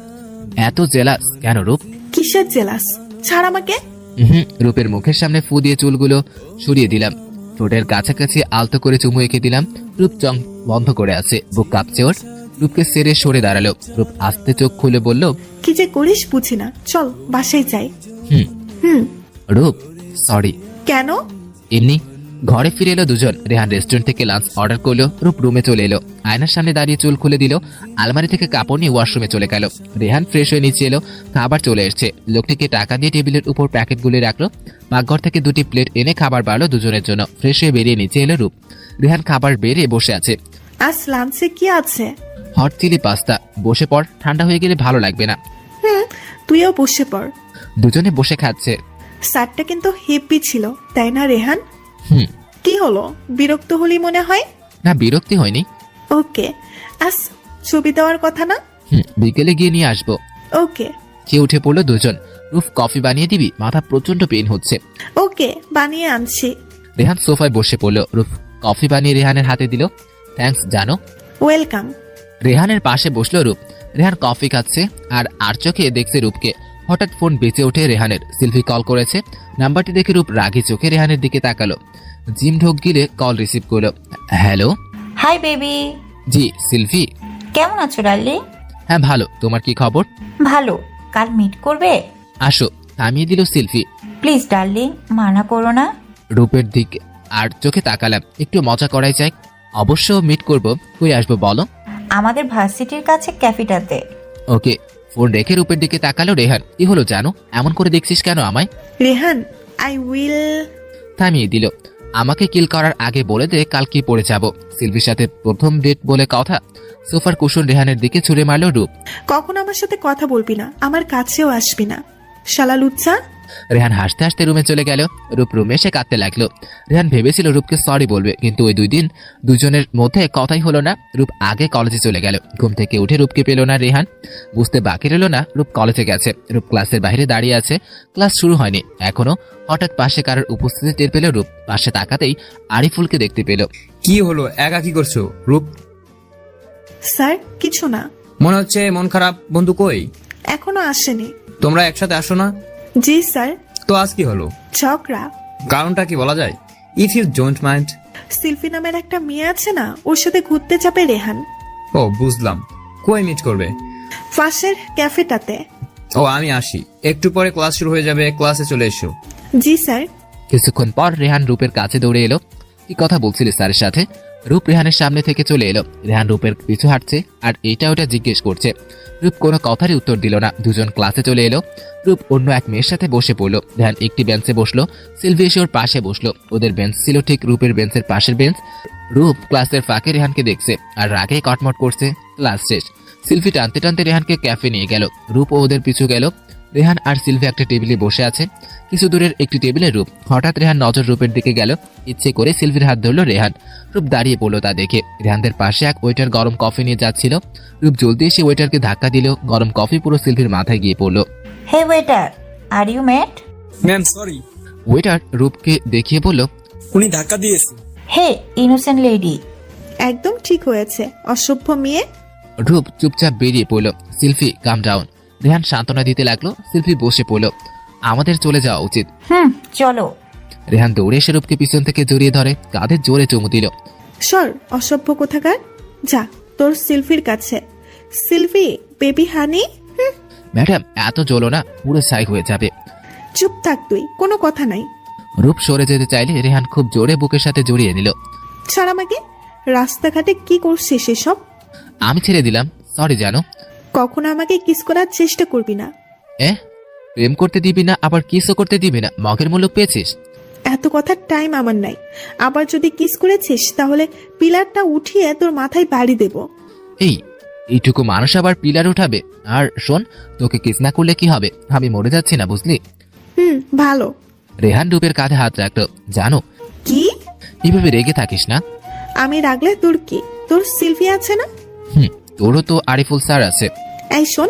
এত জেলাস কেন রূপ? কিসের জেলাস? ছাড় আমাকে। রূপের মুখের সামনে ফু দিয়ে চুলগুলো সরিয়ে দিলাম। ঠোঁটের কাছাকাছি আলতো করে চুমু এঁকে দিলাম। রূপ চং বন্ধ করে আছে, বুক কাঁপছে ওর। রূপকে সেরে সরে দাঁড়ালো। রূপ আস্তে চোখ খুলে বলল, কি যে করিস বুঝি না, চল বাসায় যাই। হুম হুম। রূপ সরি। কেন? এমনি। ঘরে ফিরে এলো দুজন। রেহান রেস্টুরেন্ট থেকে লাঞ্চ অর্ডার করলো। রূপ রুমে চলে এলো। আয়নার সামনে দাঁড়িয়ে চুল খুলে দিল। আলমারি থেকে কাপড় নিয়ে ওয়াশরুমে চলে গেল। রেহান ফ্রেশ হয়ে নিচে এলো। খাবার চলে এসছে। লোকটিকে টাকা দিয়ে টেবিলের উপর প্যাকেটগুলি রাখলো। পাকঘর থেকে দুটি প্লেট এনে খাবার বাড়লো দুজনের জন্য। ফ্রেশ হয়ে বেরিয়ে নিচে এলো রূপ। রেহান খাবার বেড়ে বসে আছে। আজ লাঞ্চে কি আছে? Hot chilli pasta. বসে পড়, ঠান্ডা হয়ে গেলে ভালো লাগবে না। তুইও বসে পড়। দুজনে বসে খাচ্ছে। স্যারটা কিন্তু হেপি ছিল, তাই না রেহান? হুম। কি হলো, বিরক্ত হলি মনে হয়? না, বিরক্তি হয়নি। ওকে, আজ ছবি দেওয়ার কথা না? বিকেলে গিয়ে নিয়ে আসবো। ওকে। কে উঠে পড়লো দুজন। রূপ, কফি বানিয়ে দিবি? মাথা প্রচন্ড পেন হচ্ছে। ওকে, বানিয়ে আনছি। রেহান সোফায় বসে পড়লো। রূপ কফি বানিয়ে রেহানের হাতে দিল। থ্যাঙ্কস জানো। ওয়েলকাম। রেহানের পাশে বসলো রূপ। রেহান কফি খাচ্ছে আর চোখে দেখছে রূপকে। হঠাৎ ফোন বেঁচে ওঠে রেহানের। সিলভি কল করেছে। নাম্বারটি দেখে রূপ রাগী চোখে রেহানের দিকে তাকালো। জিম ঢোক গিলে কল রিসিভ করলো। হ্যালো। Hi baby. জি সিলভি। কেমন আছো ডার্লিং? হ্যাঁ ভালো, তোমার কি খবর? ভালো। কাল মিট করবে? আসো। থামিয়ে দিল সিলভি। প্লিজ ডার্লিং, মানা করো না। রূপের দিকে আর চোখে তাকালাম। একটু মজা করাই যায়। অবশ্য মিট করব। কই আসবো বলো? আমাদের ভার্সিটির কাছে ক্যাফেটাতে। ওকে। ফোন রেখে রূপের দিকে তাকালো রেহান। কি হলো জানো? এমন করে দেখছিস কেন আমায়? Rehan, I will. থামিয়ে দিল। আমাকে কিল করার আগে বলে দে কাল কি পড়ে যাব। সিলভির সাথে প্রথম ডেট বলে কথা। সোফার কুশন রেহানের দিকে ছুড়ে মারলো রূপ। কখনো আমার সাথে কথা বলবি না, আমার কাছেও আসবি না, শালা লুচ্চা। রেহান হাসতে হাসতে রুমে চলে গেল। রূপ রুমে এসে কাঁদতে লাগলো। রেহান ভেবেছিল রূপকে সরি বলবে, কিন্তু ওই 2 দিন দুজনের মধ্যে কথাই হলো না। রূপ আগে কলেজে চলে গেল। ঘুম থেকে উঠে রূপকে পেল না রেহান। বুঝতে বাকি রইল না রূপ কলেজে গেছে। রূপ ক্লাসের বাইরে দাঁড়িয়ে আছে। ক্লাস শুরু হয়নি এখনো। হঠাৎ পাশে কারোর উপস্থিতি টের পেল রূপ। পাশে তাকাতেই আরিফুলকে দেখতে পেল। কি হলো, একা কি করছো রূপ? স্যার, কিছু না। মনে হচ্ছে মন খারাপ। বন্ধু কই? এখনো আসেনি। তোমরা একসাথে আসো না? জি স্যার। তো আজ কি হলো? ঝগড়া। কারণটা কি বলা যায়? If you don't mind. Sylvie নামের একটা মেয়ে আছে না, ওর সাথে ঘুরতে যাবে রেহান। ও বুঝলাম। কই মিট করবে? পাশের ক্যাফেটাতে। ও আমি আসি, একটু পরে ক্লাস শুরু হয়ে যাবে, ক্লাসে চলে এসো। জি স্যার। কিছুক্ষণ পর রেহান রূপের কাছে দৌড়ে এলো। কি কথা বলছিলি স্যারের সাথে? রূপ রেহানের সামনে থেকে চলে এলো। রেহান রূপের পিছু হাঁটছে আর এটা ওটা জিজ্ঞেস করছে। রূপ কোনো কথারই উত্তর দিল না। দুজন ক্লাসে চলে এলো। রূপ অন্য এক মেয়ের সাথে বসে পড়লো। রেহান একটি বেঞ্চে বসলো। সিলভি এসে ওর পাশে বসলো। ওদের বেঞ্চ ছিল ঠিক রূপের বেঞ্চের পাশের বেঞ্চ। রূপ ক্লাসের ফাঁকে রেহানকে দেখছে আর রাগে কটমট করছে। ক্লাস শেষ। সিলভি টানতে টানতে রেহানকে ক্যাফে নিয়ে গেল। রূপ ও ওদের পিছু গেল। রেহান আর সিলভি একটা টেবিলে বসে আছে। কিছু দূরের একটি টেবিলে রূপ। হঠাৎ রেহান নজর রূপের দিকে গেল। ইচ্ছে করে সিলভির হাত ধরলো রেহান। রূপ দাঁড়িয়ে পড়লো তা দেখে। রেহানদের পাশে এক ওয়েটার গরম কফি নিয়ে যাচ্ছিল। রূপ জলদি এসে ওয়েটারকে ধাক্কা দিল। গরম কফি পুরো সিলভির মাথায় গিয়ে পড়লো। Hey waiter, are you mad? Ma'am sorry, waiter রূপকে দেখিয়ে বলল, উনি ধাক্কা দিয়েছে। Hey innocent lady. একদম ঠিক হয়েছে, অসভ্য মেয়ে। রূপ চুপচাপ বেরিয়ে পড়লো। সিলভি কাম ডাউন। রেহান সান্ত্বনা দিতে লাগলো। সিলভি বসে পড়লো। আমাদের চলে যাওয়া উচিত। চলো। রেহান দৌড়ে এসে রূপকে পিছন থেকে জড়িয়ে ধরে কাঁধে জোরে চুমু দিল। সর, অসভ্য কোথাকার। যা তোর সিলভির কাছে। সিলভি, বেবি হানি। ম্যাডাম এত জ্বলো না, পুরো সাইক হয়ে যাবে। চুপ থাক তুই, কোনো কথা নাই। রূপ সরে যেতে চাইলে রেহান খুব জোরে বুকের সাথে জড়িয়ে নিল। ছাড় আমাকে। রাস্তাঘাটে কি করছিস এসব? আমি ছেড়ে দিলাম, সরি জানো। কখনো আমাকে কিস করার চেষ্টা করবি না। প্রেম করতে দিবি না, আবার কিসও করতে দিবি না, মগের মুলুক পেয়েছিস। এত কথার টাইম আমার নাই। আবার যদি কিস করেছিস তাহলে পিলারটা উঠিয়ে তোর মাথায় বাড়ি দেব। এইটুকু মানুষ আবার পিলার উঠাবে? আর শোন, তোকে কিস না করলে কি হবে? আমি মরে যাচ্ছি না, বুঝলি? ভালো। রেহান রূপের কাঁধে হাত রাখলো। জানো, কি? এইভাবে রেগে থাকিস না। আমি রাগলে তোর কি? তোর সিলভি আছে না? তোরও তো আরিফুল স্যার আছে। এই শোন,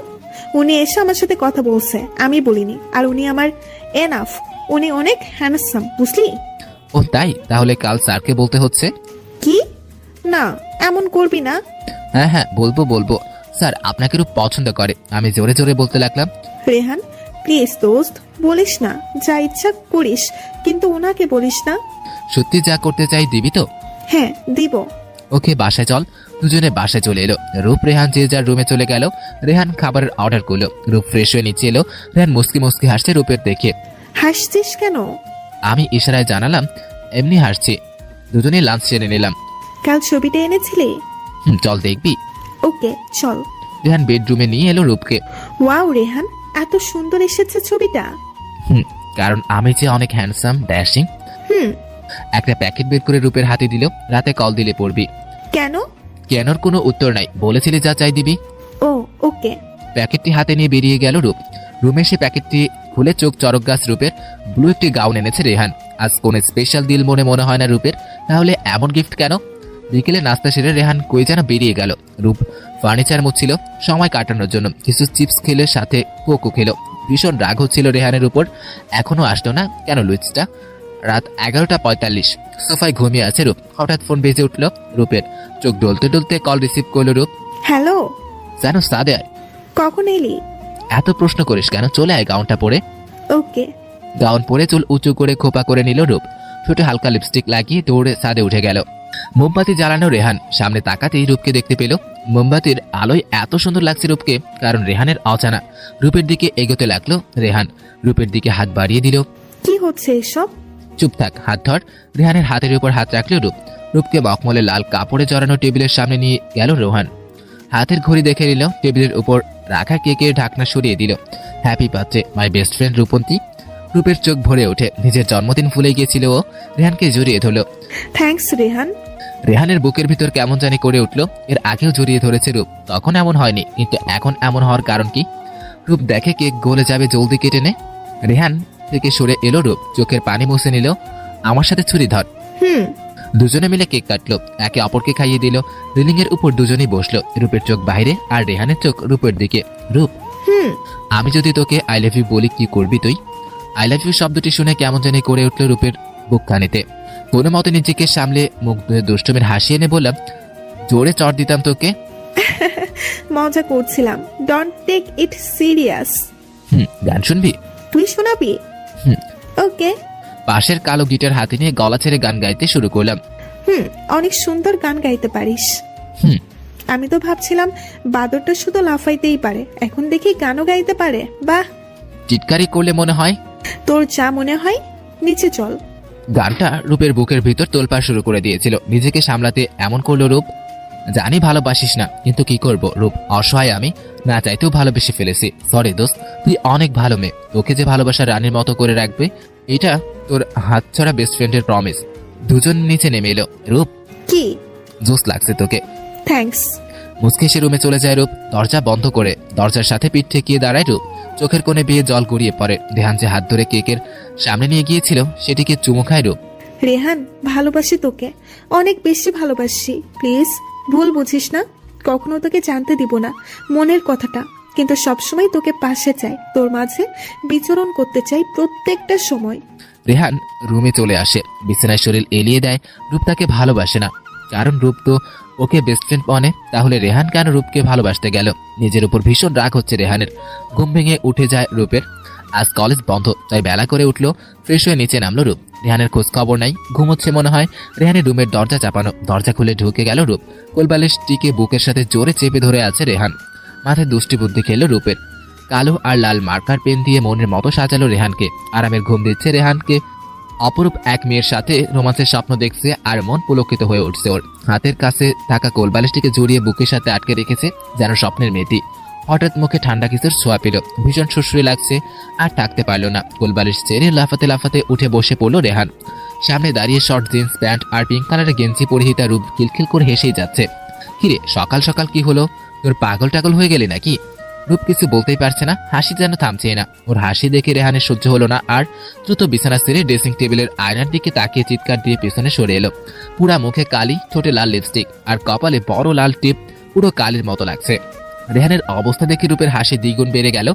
উনি এসে আমার সাথে কথা বলছে, আমি বলিনি। আর উনি আমার এনাফ। উনি অনেক হ্যান্ডসাম, বুঝলি? ও তাই? তাহলে কাল স্যারকে বলতে হচ্ছে। কি? না, এমন করবি না। হ্যাঁ বলবো। স্যার আপনাকে খুব পছন্দ করে। আমি জোরে জোরে বলতে লাগলাম। রেহান প্লিজ দোস্ত, বলিস না। যা ইচ্ছা করিস, কিন্তু ওনাকে বলিস না। সত্যি যা করতে চাই দিবি তো? হ্যাঁ দিব। ওকে, বাসায় চল। দুজনে বাসায় চলে এলো। রূপ রেহান যে যার রুমে চলে গেল। রেহান খাবারের অর্ডার করলো। রূপ ফ্রেশ হয়ে নিচে এলো। রেহান মুস্কি মুস্কি হাসছে রূপের দেখে। হাসছিস কেন? আমি ইশারায় জানালাম এমনি হাসছি। দুজনে লাঞ্চ সেরে নিলাম। কাল ছবিটা এনেছিলি? চল দেখবি। ওকে চল। রেহান বেডরুমে নিয়ে এলো রূপকে। ওয়াও রেহান, এত সুন্দর এসেছে ছবিটা। কারণ আমি যে অনেক হ্যান্ডসাম, ড্যাশিং। একটা প্যাকেট বের করে রূপের হাতে দিল। রাতে কল দিলে পড়বি। কেন? কেনর কোনো উত্তর নাই। বলেছিলি যা চাই দিবি। ও ওকে। প্যাকেটটি হাতে নিয়ে বেরিয়ে গেল রূপ। রুমে সে প্যাকেটটি খুলে চোখ চরক গাছ রূপের ব্লু একটি গাউন এনেছে রেহান। আজ কোনো স্পেশাল দিল মনে হয় না রূপের। তাহলে এমন গিফট কেন? বিকেলে নাস্তা সেরে রেহান কই যেন বেরিয়ে গেল। রূপ ফার্নিচার মুছছিল সময় কাটানোর জন্য। কিছু চিপস খেলে সাথে কোকো খেলো। ভীষণ রাগ হচ্ছিল রেহানের উপর। এখনো আসলো না কেন লুইসটা? রাত 11:45। সোফায় ঘুমিয়ে আছে রূপ। হঠাৎ ফোন বেজে উঠল রূপের। চোখ ডলতে ডলতে কল রিসিভ করলো রূপ। হ্যালো। জানো সাদে আয়। কখন এলি? এত প্রশ্ন করিস কেন? চলে আয় গাউনটা পরে। ওকে। গাউন পরে চুল উঁচু করে খোপা করে নিল রূপ। ঠোঁটে হালকা লিপস্টিক লাগিয়ে দৌড়ে ছাদে উঠে গেল। মোমবাতি জ্বালানো রেহান সামনে তাকাতেই রূপকে দেখতে পেল। মোমবাতির আলোয় এত সুন্দর লাগছে রূপকে, কারণ রেহানের অজানা। রূপের দিকে এগোতে লাগলো রেহান। রূপের দিকে হাত বাড়িয়ে দিল। কি হচ্ছে এসব? চুপ থাক, হাত ধর। রেহানের হাতের উপর হাত রাখলো রূপ। রূপকে মখমলে লাল কাপড়ে জড়ানো টেবিলের সামনে নিয়ে গেল রোহান। হাতের ঘড়ি দেখে নিল। টেবিলের উপর রাখা কেকের ঢাকনা সরিয়ে দিল। Happy birthday my best friend Rupanti. রূপের চোখ ভরে ওঠে। নিজের জন্মদিন ভুলে গিয়েছিল ও। রেহানকে জড়িয়ে ধরল। থ্যাঙ্কস রেহান। রেহানের বুকের ভিতর কেমন জানি করে উঠল। এর আগেও জড়িয়ে ধরেছে রূপ, তখন এমন হয়নি, কিন্তু এখন এমন হওয়ার কারণ কি? রূপ দেখে কেক গলে যাবে, জলদি কেটে নে। রেহান থেকে সরে এলো রূপ। চোখের পানি মুছে নিল। আমার সাথে ছুরি ধর। দুজনে মিলে কেক কাটলো। একে অপরকে খাইয়ে দিল। রিলিং এর উপর দুজনেই বসলো। রূপের চোখ বাইরে আর রেহানের চোখ রূপের দিকে। রূপ, আমি যদি তোকে আই লাভ ইউ বলি কি করবি তুই? আই লাভ ইউ শব্দটি শুনে কেমন জানি করে উঠল রূপের বুকখানিতে। কোনো মতে নিজেকে সামলে মুখ ধুয়ে দুষ্টুমের হাসি এনে বললাম, জোরে চড় দিতাম তোকে। মজা করছিলাম। Don't take it serious. গান শুনবি? তুই শোনাবি? ওকে। পাশের কালো গিটার হাতে নিয়ে গলা ছেড়ে গান গাইতে শুরু করলাম। অনেক সুন্দর গান গাইতে পারিস। আমি তো ভাবছিলাম বাদরটা শুধু লাফাইতেই পারে, এখন দেখি গানও গাইতে পারে। বাহ। চিৎকারি করলে মনে হয়। তোর যা মনে হয়। নিচে চল। গানটা রূপের বুকের ভিতর তোলপাড় শুরু করে দিয়েছিল। নিজেকে সামলাতে এমন করলো রূপ। জানি ভালোবাসিস না, কিন্তু কি করব রূপ, অসহায় আমি, না চাইতেও ভালোবেসে ফেলেছি। সরি দোস্ত, তুই অনেক ভালো মেয়ে, তোকে যে ভালোবাসা রানীর মতো করে রাখবে এটা তোর হাতছড়া বেস্ট ফ্রেন্ডের প্রমিস। দুজন নিচে নেমে এলো। রূপ, কি? জোস লাগছে তোকে। থ্যাঙ্কস। মুচকে সে রুমে চলে যায় রূপ। দরজা বন্ধ করে দরজার সাথে পিঠ ঠেকিয়ে দাঁড়ায় রূপ। চোখের কোণে বেয়ে জল গড়িয়ে পড়ে। রেহান যে হাত ধরে কেকের সামনে নিয়ে গিয়েছিল সেটিকে চুমু খায় রূপ। রেহান, ভালোবাসি তোকে, অনেক বেশি ভালোবাসি। প্লিজ ভুল বুঝিস না, কখনো তোকে জানতে দিব না মনের কথাটা, কিন্তু সবসময় তোকে পাশে চাই, তোর মাঝে বিচরণ করতে চাই প্রত্যেকটা সময়। রেহান রুমে চলে আসে, বিছানায় শরীর এলিয়ে দেয়। রূপ তাকে ভালোবাসে না, কারণ রূপ তো ওকে বেস্ট ফ্রেন্ড মনে। তাহলে রেহান কেন রূপকে ভালোবাসতে গেল? নিজের উপর ভীষণ রাগ হচ্ছে রেহানের। ঘুম ভেঙে উঠে যায় রূপের। আজ কলেজ বন্ধ, তাই বেলা করে উঠলো। ফ্রেশ হয়ে নিচে নামলো রূপ। রেহানের খোঁজ খবর নাই, ঘুমোচ্ছে মনে হয়। রেহানের রুমের দরজা চাপানো, দরজা খুলে ঢুকে গেল রূপ। কোলবালিশটিকে বুকের সাথে জোরে চেপে ধরে আছে রেহান। মাথায় দুষ্টি বুদ্ধি খেলো রূপের। কালো আর লাল মার্কার পেন দিয়ে মনের মতো সাজালো রেহানকে। আরামের ঘুম দিচ্ছে রেহানকে। অপরূপ এক মেয়ের সাথে রোমান্সের স্বপ্ন দেখছে আর মন পুলকিত হয়ে উঠছে ওর। হাতের কাছে থাকা কোলবালিশটিকে জড়িয়ে বুকের সাথে আটকে রেখেছে যেন স্বপ্নের মেয়েটি। হঠাৎ মুখে ঠান্ডা কিছুর ছোঁয়া পেল, ভীষণ সুশ্রী লাগছে, আর থাকতে পারল না। কোলবালিশ ছেড়ে লাফাতে লাফাতে উঠে বসে পড়লো রেহান। সামনে দাঁড়িয়ে শর্ট জিন্স প্যান্ট আর পিঙ্ক কালারের গেঞ্জি পরিহিতা রূপ খিলখিল করে হেসেই যাচ্ছে। কিরে, সকাল সকাল কি হলো? তোর পাগল টাগল হয়ে গেলি নাকি? রূপ কিছু বলতেই পারছে না, হাসি যেন থামছে না। ওর হাসি দেখে রেহানের সহ্য হলো না, আর দ্রুত বিছানা ছেড়ে ড্রেসিং টেবিলের আয়নার দিকে তাকিয়ে চিৎকার দিয়ে পেছনে সরে এলো। পুরা মুখে কালি, ঠোঁটে লাল লিপস্টিক আর কপালে বড় লাল টিপ, পুরো কালির মতো লাগছে। রেহানের অবস্থা দেখে রূপের হাসি দ্বিগুণ বেড়ে গেল।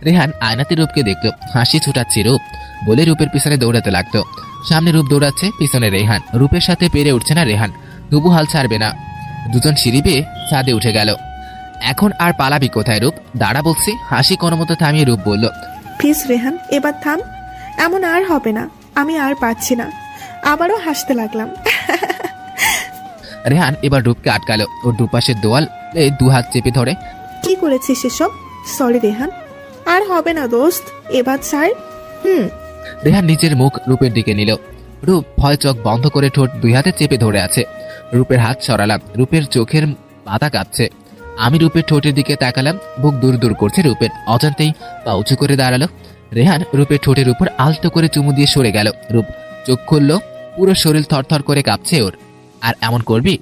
রেহান আয়নাতে রূপকে দেখলো, হাসি ছুটাচ্ছে রূপ বলে রূপের পিছনে দৌড়াতে লাগতো। সামনে রূপ দৌড়াচ্ছে, পিছনে রেহান। রূপের সাথে পেরে উঠছে না রেহান, তবু হাল ছাড়বে না। দুজন সিঁড়ি বেয়ে ছাদে উঠে গেল। এখন আর পালাবি কোথায় রূপ? দাঁড়া বলছি। হাসি কোনো মতো থামিয়ে রূপ বলল, প্লিজ রেহান, এবার থাম, এমন আর হবে না, আমি আর পারছি না। আবারও হাসতে লাগলাম। রেহান এবার রূপকে আটকালো। ওর দুপাশের দোয়াল দু হাত চেপে ধরে। কি করেছিস এসব? সরি রেহান, আর হবে না দোস্ত, এবার ছাড়। রেহান নিজের মুখ রূপের দিকে নিল। রূপ ভয় চোখ বন্ধ করে ঠোঁট দুই হাতে চেপে ধরে আছে। রূপের হাত সরালাম, রূপের চোখের পাতা কাঁপছে। আমি রূপের ঠোঁটের দিকে তাকালাম, বুক দূর দূর করছে রূপের। অজান্তেই পা উঁচু করে দাঁড়ালো। রেহান রূপের ঠোঁটের উপর আলতো করে চুমু দিয়ে সরে গেল। রূপ চোখ খুললো, পুরো শরীর থরথর করে কাঁপছে ওর। আর এমন করবি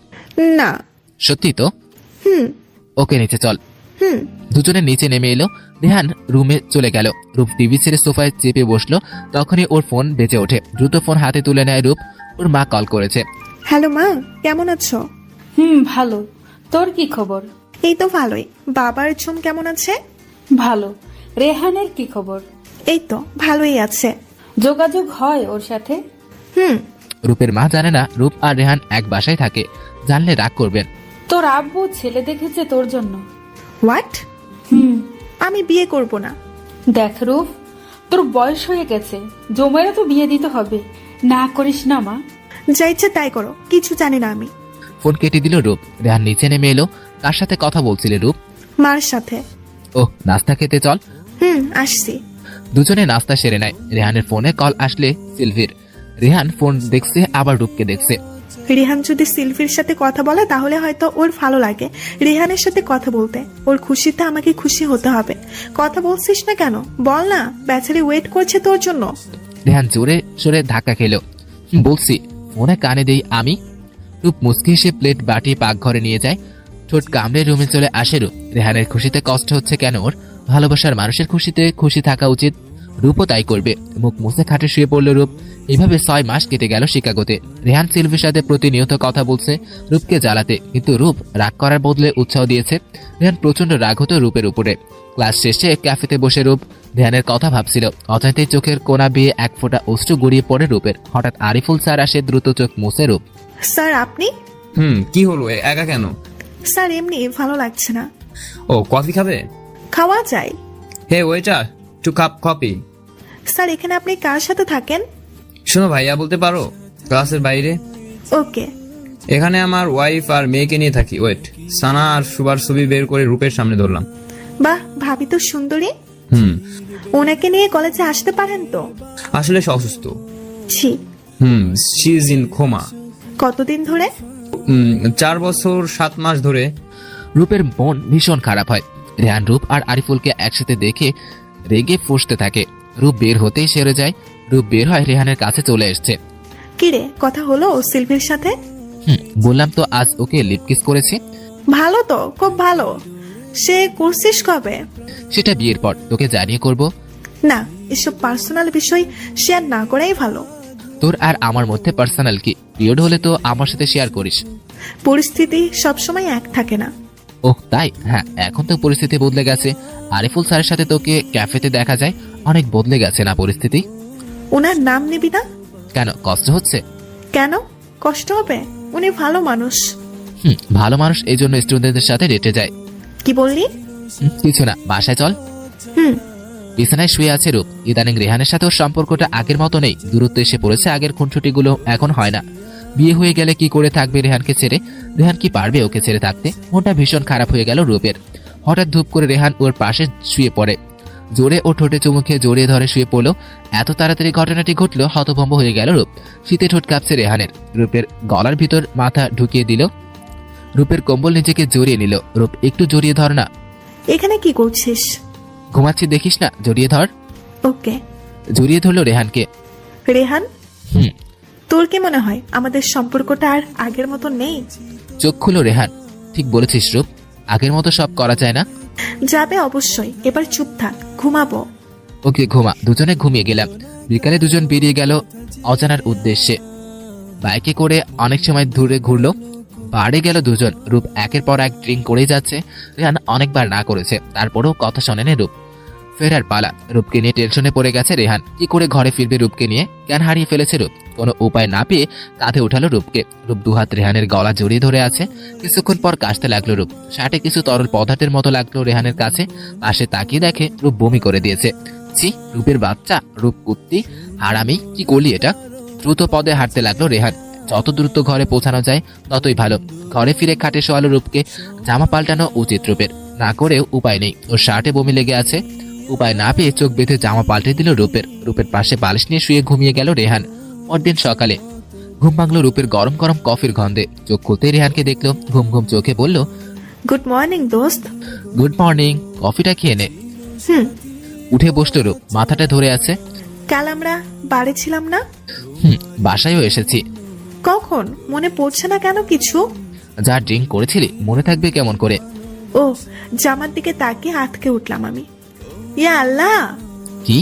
না। সত্যি তো? ওকে নিচে চল। দুজনে নিচে নেমে এলো। রেহান রুমে চলে গেল। রূপ টিভি ছেড়ে সোফায় চেপে বসলো। তখনই ওর ফোন বেজে ওঠে। দ্রুত ফোন হাতে তুলে নেয় রূপ। ওর মা কল করেছে। হ্যালো মা, কেমন আছো? ভালো। তোর কি খবর? এই তো ভালোই। বাবার ঝুম কেমন আছে? ভালো। রেহানের কি খবর? এই তো ভালোই আছে। যোগাযোগ হয় ওর সাথে? রূপের মা জানে না রূপ আর রেহান এক বাসায় থাকে, জানলে রাগ করবেন। তোর আব্বু ছেলে দেখেছে তোর জন্য। হোয়াট? আমি বিয়ে করব না। দেখ রূপ, তোর বয়স হয়ে গেছে, জমেরা তো বিয়ে দিতে হবে। না করিস না মা। যা ইচ্ছে তাই করো, কিছু জানি না আমি। ফোন কেটে দিল রূপ। রেহান নিচে নেমে এলো। কার সাথে কথা বলছিলে রূপ? মার সাথে। ওহ, নাস্তা খেতে চল। আসছি। দুজনে নাস্তা সেরে নেয়। রেহানের ফোনে কল আসলে সিলভির। রেহান ফোন দেখছে, আবার রূপকে দেখছে। রেহান যদি সিলভির সাথে কথা বলে তাহলে হয়তো ওর ভালো লাগে রেহানের সাথে কথা বলতে। ওর খুশিতে আমাকে খুশি হতে হবে। কথা বলছিস না কেন? বল না, বেচারি ওয়েট করছে তোর জন্য। রেহান জোরে সরে ধাক্কা খেলো। বলছি, ফোনে কানে দেই আমি। রূপ মুচকি এসে প্লেট বাটি পাকঘরে নিয়ে যায়। ঠোঁট কামড়ে রুমে চলে আসে রূপ। রেহানের খুশিতে কষ্ট হচ্ছে কেন ওর? ভালোবাসার মানুষের খুশিতে খুশি থাকা উচিত। রূপও তাই করবে। মুখ মুছে খাটে শুয়ে পড়ল রূপ। এইভাবে 6 মাস কেটে গেল শিকাগোতে। রেহান সিলভির সাথে প্রতিনিয়ত কথা বলছে রূপকে জ্বালাতে, কিন্তু রূপ রাগ করার বদলে উৎসাহ দিয়েছে। রেহান প্রচন্ড রাগ হতো রূপের উপরে। ক্লাস শেষে ক্যাফেতে বসে রূপ রেহানের কথা ভাবছিল। অজান্তেই চোখের কোনা বেয়ে এক ফোঁটা অশ্রু গড়িয়ে পড়ে রূপের। হঠাৎ আরিফুল স্যার আসে। দ্রুত চোখ মুছে রূপ। স্যার আপনি? কি হলো, একা কেন? স্যার এমনি ভালো লাগছে না। ও, কফি খাবে? খাওয়া যায়। হে ওয়েটার, 2 কাপ কফি। স্যার এখানে আপনি কার সাথে থাকেন? শোনো ভাইয়া বলতে পারো, ক্লাসের বাইরে। ওকে। এখানে আমার ওয়াইফ আর মেয়েকে নিয়ে থাকি। ওয়েট। সানা আর সুবার ছবি বের করে রূপের সামনে ধরলাম। বাহ, ভাবি তো সুন্দরী। হুম। ওনাকে নিয়ে কলেজে আসতে পারেন তো? আসলে সে অসুস্থ। ছি। She is in coma. কতদিন ধরে? 4 বছর 7 মাস ধরে। রূপের মন ভীষণ খারাপ হয়। রেহান, রূপ আর আরিফুলকে একসাথে দেখে রেগে ফুঁসতে থাকে। রূপ বের হতেই সেরে যায়। রূপ বের হয়, রেহানের কাছে চলে এসছে। কিরে, কথা হলো সিলভির সাথে? বললাম তো আজ ওকে লিপকিস করেছি। ভালো তো, খুব ভালো। সে করছিস কবে? সেটা বিয়ের পর তোকে জানিয়ে করব। না, এসব পার্সোনাল বিষয় শেয়ার না করাই ভালো। তোর আর আমার মধ্যে পার্সোনাল কি? পিরিয়ড হলে তো আমার সাথে শেয়ার করিস। পরিস্থিতি সবসময় এক থাকে না। ওহ তাই? হ্যাঁ, এখন তো পরিস্থিতি বদলে গেছে। আরিফুল স্যারের সাথে তোকে ক্যাফেতে দেখা যায়, অনেক বদলে গেছে না পরিস্থিতি? ওনার নাম নিবি না? কেন, কষ্ট হচ্ছে? কেন কষ্ট হবে? উনি ভালো মানুষ। ভালো মানুষ, এই জন্য স্টুডেন্টদের সাথে ডেটে যায়। কি বললি? কিছু না, বাসায় চল। হুম। বিছানায় শুয়ে আছে রূপ। ইদানিং রেহানের সাথে ওর সম্পর্কটা আগের মতো নেই, দূরত্ব এসে পড়েছে। আগের খুনসুটিগুলো এখন হয় না। বিয়ে হয়ে গেলে কি করে থাকবে রেহানকে ছেড়ে? রেহান কি পারবে ওকে ছেড়ে থাকতে? মনটা ভীষণ খারাপ হয়ে গেল রূপের। হঠাৎ ধূপ করে রেহান ওর পাশে শুয়ে পড়ে। জোরে ও ঠোঁটে চুমু খেয়ে জড়িয়ে ধরে শুয়ে পড়ল। এত তাড়াতাড়ি ঘটনাটি ঘটলো, হতভম্ব হয়ে গেল রূপ। শীতে ঠোঁট কাঁপছে রেহানের। রূপের গলার ভিতর মাথা ঢুকিয়ে দিল। রূপের কম্বল নিজেকে জড়িয়ে নিল। রূপ, একটু জড়িয়ে ধর না। এখানে কি করছিস? ঘুমাচ্ছি দেখিস না, জড়িয়ে ধর। ওকে। জড়িয়ে ধরলো রেহানকে। রেহান, হুম। তোর কি মনে হয় আমাদের সম্পর্কটা আর আগের মতো নেই? চোখ খুলো রেহান। ঠিক বলেছিস রূপ, আগের মতো সব করা যায় না। যাবে অবশ্যই, এবার চুপ থাক, ঘুমাবো। ওকে ঘুমা। দুজনে ঘুমিয়ে গেলাম। বিকালে দুজন বেরিয়ে গেল অজানার উদ্দেশ্যে। বাইকে করে অনেক সময় দূরে ঘুরলো। বাড়ি গেল দুজন। রূপ একের পর এক ড্রিঙ্ক করেই যাচ্ছে। রেহান অনেকবার না করেছে, তারপরেও কথা শোনেনি রূপ। ফেরার পালা। রূপকে নিয়ে টেনশনে পড়ে গেছে রেহান। কি করে ঘরে ফিরবে রূপকে নিয়ে? জ্ঞান হারিয়ে ফেলেছে রূপ। কোনো উপায় না পেয়ে কাঁধে উঠালো রূপকে। রূপ দুহাত রেহানের গলা জড়িয়ে ধরে আছে। কিছুক্ষণ পর কাশতে লাগলো রূপ। শার্টে কিছু তরল পদার্থের মতো লাগলো রেহানের কাছে। পাশে তাকিয়ে দেখে রূপ বমি করে দিয়েছে। ছি, রূপের বাচ্চা, রূপ কুত্তি, হারামি, কি করলি এটা? দ্রুত পদে হাঁটতে লাগলো রেহান। যত দ্রুত ঘরে পৌঁছানো যায় ততই ভালো। ঘরে ফিরে খাটে শোয়ালো রূপকে। জামা পাল্টানো উচিত রূপের, না করেও উপায় নেই। ওর শার্টে বমি লেগে আছে। উপায় না পেয়ে চোখ বেঁধে জামা পাল্টে দিল রূপের। রূপের পাশে বালিশ নিয়ে শুয়ে ঘুমিয়ে গেল রেহান। পরদিন সকালে ঘুম ভাঙলো রূপের গরম গরম কফির গন্ধে। চোখ খুলতেই রেহানকে দেখলো। ঘুম ঘুম চোখে বলল, গুড মর্নিং দোস্ত। গুড মর্নিং, কফিটা খেয়ে নে। হুম। উঠে বসলো রূপ, মাথাটা ধরে আছে। কাল আমরা বাড়ি ছিলাম না? বাসায়ও এসেছি। কখন? মনে পড়ছে না কেন কিছু? যা ড্রিঙ্ক করেছিলি মনে থাকবে কেমন করে? ও, জামার দিকে তাকিয়ে আটকে উঠলাম আমি। ইয়া আল্লাহ, কি?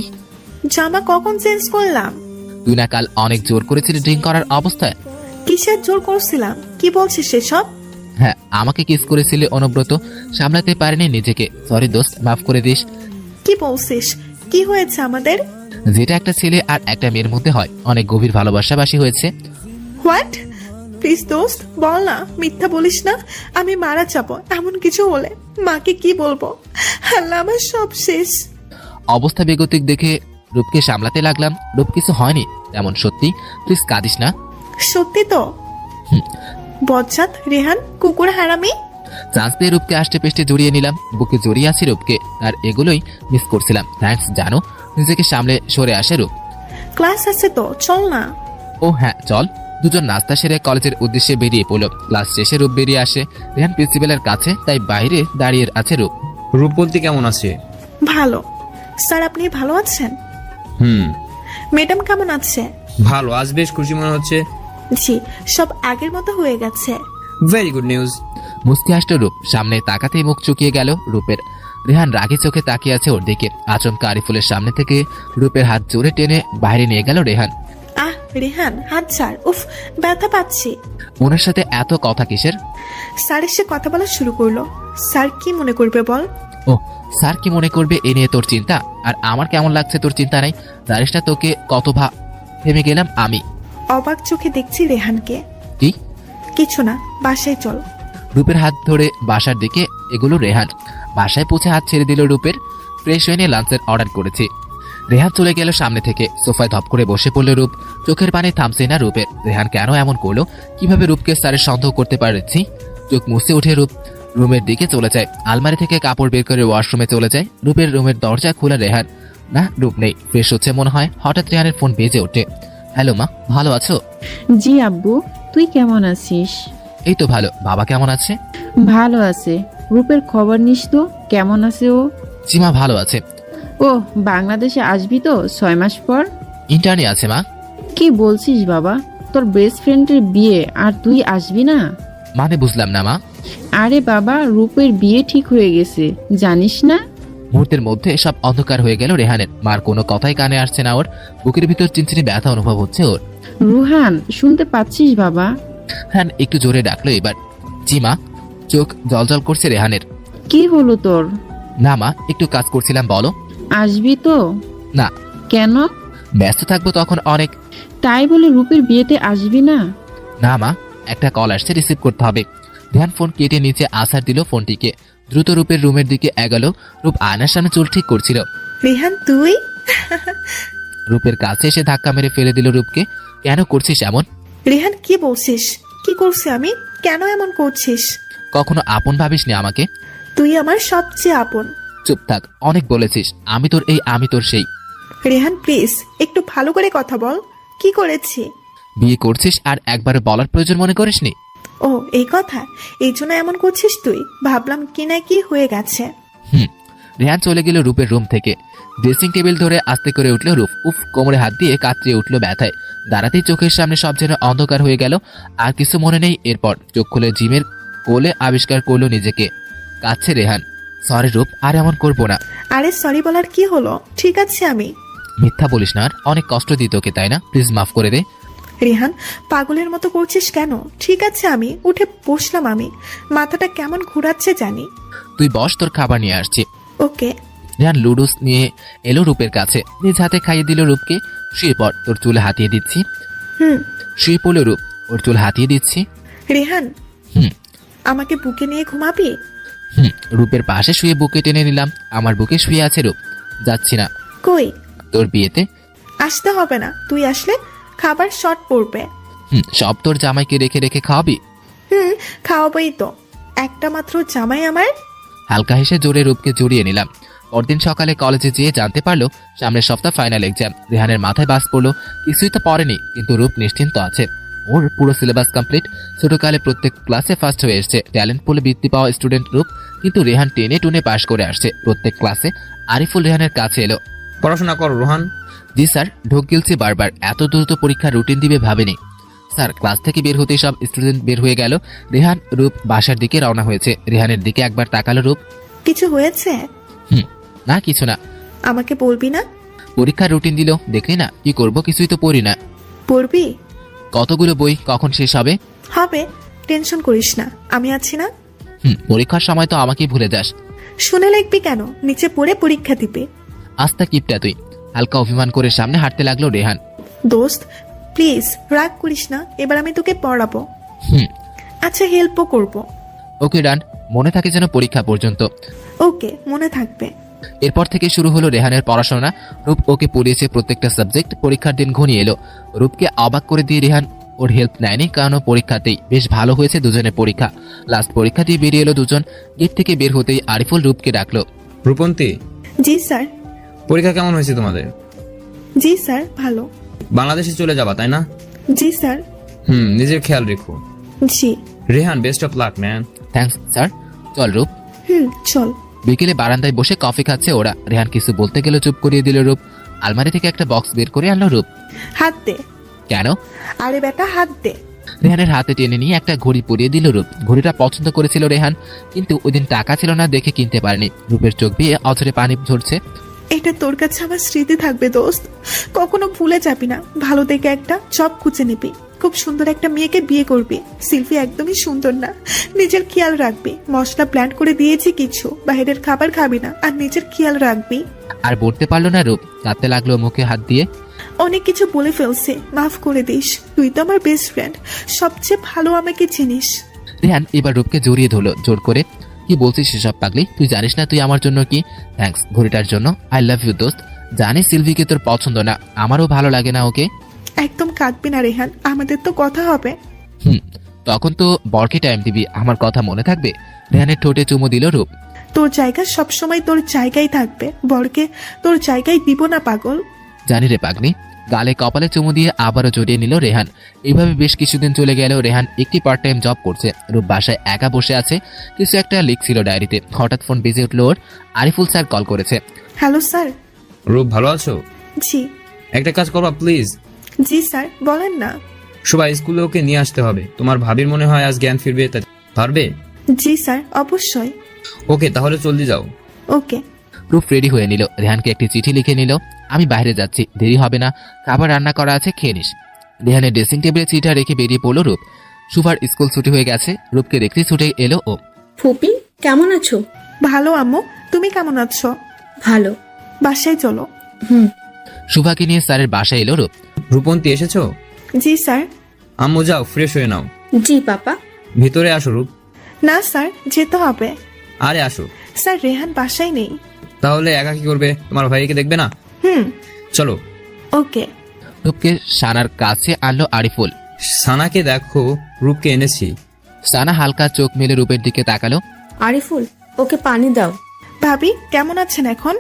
জামা কখন চেঞ্জ করলাম? তুই না কাল অনেক জোর করেছিলি ড্রিঙ্ক করার অবস্থায়? কিসের জোর করছিলাম? কি বলছিস সেসব? হ্যাঁ, আমাকে কিস করেছিলি অনুব্রত, সামলাতে পারিনি নিজেকে। সরি দোস্ত, মাফ করে দিস। কি বলছিস? কি হয়েছে আমাদের? যেটা একটা ছেলে আর একটা মেয়ের মধ্যে হয়, অনেক গভীর ভালোবাসাবাসী হয়েছে। হোয়াট? প্লিজ দোস্ত বল না, মিথ্যা বলিস না। আমি মারা যাবো এমন কিছু হলে। মাকে কি বলবো? আল্লাহ, আমার সব শেষ। অবস্থা বেগতিক দেখে রূপকে সামলাতে লাগলাম। রূপ, কিছু হয়নি তেমন, সত্যি, প্লিজ কাঁদিস না। সত্যি তো? বজ্জাত, রেহান, কুকুর, হারামি। চান্স পেয়ে রূপকে আষ্টে পেষ্টে জড়িয়ে নিলাম। বুকে জড়িয়ে আছি রূপকে, আর এগুলোই মিস করছিলাম। থ্যাঙ্কস জানো। নিজেকে সামলে সরে আসে রূপ। ক্লাস আছে তো, চল না। ও হ্যাঁ চল। দুজন নাস্তা সেরে কলেজের উদ্দেশ্যে বেরিয়ে পড়ল। ক্লাস শেষে রূপ বেরিয়ে আসে রেহান প্রিন্সিপালের কাছে, তাই বাইরে দাঁড়িয়ে আছে রূপ। রূপবতী কেমন আছে? ভালো স্যার, আপনি ভালো আছেন? ম্যাডাম কেমন আছে? ভালো, আজ বেশ খুশি মনে হচ্ছে। জি, সব আগের মতো হয়ে গেছে। Very good news. মুস্কি হাসল রূপ। সামনে তাকাতেই মুখ চুকিয়ে গেল রূপের। রেহান রাগে চোখে তাকিয়ে আছে ওর দিকে। আচমকা আরিফুলের সামনে থেকে রূপের হাত জোরে টেনে বাইরে নিয়ে গেল রেহান। আহ রেহান, হাত ছাড়। উফ, ব্যথা পাচ্ছি। ওনার সাথে এত কথা কিসের? স্যার এসে কথা বলা শুরু করলো। স্যার কি মনে করবে বল? ও, স্যার কি মনে করবে এ নিয়ে তোর চিন্তা? আর আমার কেমন লাগছে তোর চিন্তা নাই? জানিস না তোকে কত থেমে গেলাম আমি। অবাক চোখে দেখছি রেহানকে। কি? কিছু না, বাসায় চল। রূপের হাত ধরে বাসার দিকে এগুলো রেহান। বাসায় পৌঁছে হাত ছেড়ে দিল রূপের। ফ্রেশ হয়ে নিয়ে লাঞ্চের অর্ডার করেছি। রেহান চলে গেল সামনে থেকে। সোফায় ধপ করে বসে পড়ল রূপ। চোখের পানি থামছে না রূপের। রেহান কেন এমন করলো? কিভাবে রূপকে স্যারের সন্দেহ করতে পারছি? চোখ মুছে উঠে রূপ রুমের দিকে চলে যায়। আলমারি থেকে কাপড় বের করে ওয়াশরুমে চলে যায়। রূপের রুমের দরজা খোলা। রেহান না, রূপ নেই। ফ্রেশ হচ্ছে মনে হয়। হঠাৎ রেহানের ফোন বেজে ওঠে। হ্যালো মা, ভালো আছো? জি আব্বু, তুই কেমন আছিস? এই তো ভালো। বাবা কেমন আছে? ভালো আছে। রূপের খবর নিস তো, কেমন আছে ও? জি মা, ভালো আছে। ও বাংলাদেশে আসবি তো 6 মাস পর? ইন্টার্নে আছে মা। কি বলছিস বাবা, তোর বেস্ট ফ্রেন্ডের বিয়ে আর তুই আসবি না? মানে বুঝলাম না মা। আরে বাবা, রূপের বিয়ে ঠিক হয়ে গেছে, জানিস না? মুহূর্তের মধ্যে সব অন্ধকার হয়ে গেল রেহানের। মার কোনো কথাই কানে আসছে না ওর। বুকের ভিতর চিনচিনি ব্যথা অনুভব হচ্ছে ওর। রুহান, শুনতে পাচ্ছিস বাবা? হ্যাঁ, একটু জোরে ডাকলো এবার। জি মা। চোখ জলজল করছে রেহানের। কি হলো তোর? না মা, একটু কাজ করছিলাম, বলো। আসবি তো? না। কেন? ব্যস্ত থাকবো তখন অনেক। তাই বলে রূপের বিয়েতে আসবি না? না মা, একটা কল আসছে, রিসিভ করতে হবে। ধ্যান ফোন কেটে নিচে আসার দিল ফোনটিকে। দ্রুত রূপের রুমের দিকে এগোলো। রূপ আয়নার সামনে চুল ঠিক করছিল। রেহান তুই? রূপের কাছে এসে ধাক্কা মেরে ফেলে দিল রূপকে। কেন করছিস এমন? রেহান কি বলছিস? কি করছি আমি? কেন এমন করছিস? কখনো আপন ভাবিসনি আমাকে? তুই আমার সবচেয়ে আপন। চুপ থাক, অনেক বলেছিস। আমি তোর এই, আমি তোর সেই। রেহান প্লিজ একটু ভালো করে কথা বল। কি করেছি? বিয়ে করছিস আর একবার বলার প্রয়োজন মনে করিসনি? ও এই কথা, এই জন্য এমন করছিস তুই? ভাবলাম কি না কি হয়ে গেছে। রেহান চলে গেল রূপের রুম থেকে। ড্রেসিং টেবিল ধরে আস্তে করে উঠল রূপ। উফ, কোমরে হাত দিয়ে কাতরিয়ে উঠল ব্যথায়। দাঁড়াতেই চোখের সামনে সব যেন অন্ধকার হয়ে গেল। আর কিছু মনে নেই। এরপর চোখ খুলে জিমের কোলে আবিষ্কার করলো নিজেকে। কাছে রেহান। সরি রূপ, আর এমন করবো না। আরে সরি বলার কি হলো? ঠিক আছে আমি। মিথ্যা বলিস না আর। অনেক কষ্ট দিই তোকে, তাই না? প্লিজ মাফ করে দে। রেহান পাগলের মতো করছিস কেন? ঠিক আছে আমি উঠে বসলাম। আমি মাথাটা কেমন ঘোরাচ্ছে জানি। তুই বস, তোর খাবার নিয়ে আসছি। ওকে। রেহান লুডুস নিয়ে এলো রূপের কাছে। নিজ হাতে খাইয়ে দিল রূপকে। শুয়ে পড়, তোর চুল হাতিয়ে দিচ্ছি। হুম। শুয়ে পড়ল রূপ। ওর চুল হাতিয়ে দিচ্ছি। রেহান হুম আমাকে বুকে নিয়ে ঘুমাবি? রূপের পাশে শুয়ে বুকে টেনে নিলাম। আমার বুকে শুয়ে আছে রূপ। যাচ্ছি না। কই? তোর বিয়েতে। আসতে হবে না, তুই আসলে খাবার শর্ট পড়বে। সব তোর জামাইকে রেখে রেখে খাওয়াবি? খাওয়াবই তো, একটা মাত্র জামাই আমার। হালকা হেসে জোরে রূপকে জড়িয়ে নিলাম। পরদিন সকালে কলেজে যেয়ে জানতে পারলো সামনের সপ্তাহ ফাইনাল এক্সাম। রেহানের মাথায় বাস পড়লো। কিছুই তো পড়েনি, কিন্তু রূপ নিশ্চিন্ত আছে। ওর পুরো সিলেবাস কমপ্লিট। ছোটকালে প্রত্যেক ক্লাসে ফার্স্ট হয়ে এসছে। ট্যালেন্ট পুলে বৃত্তি পাওয়া স্টুডেন্ট রূপ। কিন্তু রেহান টেনে টুনে পাশ করে আসছে প্রত্যেক ক্লাসে। আরিফুল রেহানের কাছে এলো। পড়াশোনা কর রোহান। জি স্যার। ঢোক গিলছে বারবার। এত দ্রুত পরীক্ষার রুটিন দিবে ভাবেনি স্যার। ক্লাস থেকে বের হতেই সব স্টুডেন্ট বের হয়ে গেল। রেহান রূপ বাসার দিকে রওনা হয়েছে। রেহানের দিকে একবার তাকালো রূপ। কিছু হয়েছে? না, কিছু না। আমাকে বলবি না? পরীক্ষার রুটিন দিল, দেখলি না? কি করব, কিছুই তো পড়ি না। পড়বি? কতগুলো বই, কখন শেষ হবে? হবে, টেনশন করিস না, আমি আছি না। পরীক্ষার সময় তো আমাকেই ভুলে যাস। শুনে লিখবি কেন? নিচে পড়ে পরীক্ষা দিবে। আস্তা কিপটা তুই। হালকা অভিমান করে সামনে হাঁটতে লাগলো রেহান। দোস্ত প্লিজ রাগ করিস না, এবার আমি তোকে পড়াবো। হুম। আচ্ছা হেল্পও করব। ওকে ডান। মনে থাকে যেন পরীক্ষা পর্যন্ত। ওকে, মনে থাকবে। এরপর থেকে শুরু হলো রেহানের পড়াশোনা। রূপ ওকে পড়িয়েছে প্রত্যেকটা সাবজেক্ট। পরীক্ষার দিন ঘনিয়ে এলো। রূপকে অবাক করে দিয়ে রেহান ওর হেল্প নেয়নি, কারণ পরীক্ষাতেই বেশ ভালো হয়েছে দুজনের পরীক্ষা। লাস্ট পরীক্ষা দিয়ে বেরিয়ে এলো দুজন। গেট থেকে বের হতেই আরিফুল রূপকে ডাকলো। রূপন্তী, জি স্যার। পরীক্ষা কেমন হয়েছে তোমাদের? জি স্যার, ভালো। বাংলাদেশে চলে যাবা তাই না? জি স্যার। নিজের খেয়াল রেখো। জি। Rehan, best of luck man. Thanks sir. চল রূপ। চল। বিকেলে বারান্দায় বসে কফি খাচ্ছে ওরা। রেহান কিছু বলতে গেলে চুপ করিয়ে দিল রূপ। আলমারি থেকে একটা বক্স বের করে আনলো রূপ। হাত দে। কেন? আরে বেটা হাত দে। রেহানের হাতে টেনে নিয়ে একটা ঘড়ি পরিয়ে দিল রূপ। ঘড়িটা পছন্দ করেছিল রেহান, কিন্তু ওই দিন টাকা ছিল না দেখে কিনতে পারেনি। রূপের চোখ দিয়ে অঝরে পানি ঝরছে। এটা তোর কাছে আমার স্মৃতি থাকবে দোস্ত, কখনো ভুলে যাবি না। ভালো দেখে একটা জব খুঁজে নিবি, খুব সুন্দর একটা মেয়েকে বিয়ে করবি। সিলভি একদমই সুন্দর না, নিজের খেয়াল রাখবি। মশলা প্ল্যান করে দিয়েছি কিছু, বাইরের খাবার খাবি না, আর নিজের খেয়াল রাখবি। আর বলতে পারলো না রূপ, কাঁদতে লাগলো মুখে হাত দিয়ে। অনেক কিছু বলে ফেলছে, মাফ করে দিস। তুই তো আমার বেস্ট ফ্রেন্ড, সবচেয়ে ভালো আমাকে চিনিস। রেহান এবার রূপকে জড়িয়ে ধরলো জোর করে। কি বলছিস সেসব পাগলি? তুই জানিস না তুই আমার জন্য কি? থ্যাঙ্কস ঘড়িটার জন্য। আই লাভ ইউ দোস্ত। জানি সিলভিকে তোর পছন্দ না, আমারও ভালো লাগে না ওকে। একদম কাঁদবি না রেহান, আমাদের তো কথা হবে। তখন তো বরকে টাইম দিবি, আমার কথা মনে থাকবে। রেহানের ঠোঁটে চুমু দিল রূপ। তোর জায়গা সবসময় তোর জায়গায় থাকবে, বরকে তোর জায়গায় দিব না পাগল। জানি রে পাগলি, গালে কপালে চুমু দিয়ে আবারও জড়িয়ে নিল রেহান। এইভাবে বেশ কিছুদিন চলে গেল। রেহান একটি পার্ট টাইম জব করছে। রূপ বাসায় একা বসে আছে, কিছু একটা লিখছিল ডায়েরিতে। হঠাৎ ফোন বেজে উঠল ওর। আরিফুল স্যার কল করেছে। Hello sir. রূপ ভালো আছো? জি। একটা কাজ করবা প্লিজ? জি স্যার, বলেন না। সবাই স্কুলে ওকে নিয়ে আসতে হবে। তোমার ভাবির মনে হয় আজ জ্ঞান ফিরবে, তা পারবে? জি স্যার, অবশ্যই। ওকে, তাহলে জলদি যাও। ওকে। রূপ রেডি হয়ে নিল। রেহানকে একটি চিঠি লিখে নিল। আমি বাইরে যাচ্ছি, দেরি হবে না, খাবার রান্না করা আছে, খেয়ে নিস। রেহানের ড্রেসিং টেবিলে চিঠা রেখে বেরিয়ে পড়ল রূপ। সুভার স্কুল ছুটি হয়ে গেছে। রূপকে দেখতে ছুটে এলো ও। ফুপি কেমন আছো? ভালো আম্মু, তুমি কেমন আছো? ভালো। বাসায় চলো। হুম। সুভাকে নিয়ে স্যারের বাসায় এলো রূপ। রূপন্তী এসেছো? জি স্যার। আম্মু যাও, ফ্রেশ হয়ে নাও। জি পাপা। ভিতরে আসো রূপ। না স্যার, যেতে হবে। আরে আসো। স্যার, রেহান বাসায় নেই। তাহলে একা কি করবে? তোমার ভাইকে দেখবে না? হুম। চলো। ওকে। রূপকে সানার কাছে আনলো আরিফুল। সানাকে দেখো, রূপকে এনেছি। সানা হালকা চোখ মেলে রূপের দিকে তাকালো। আরিফুল, ওকে পানি দাও। ভাবি কেমন আছেন এখন?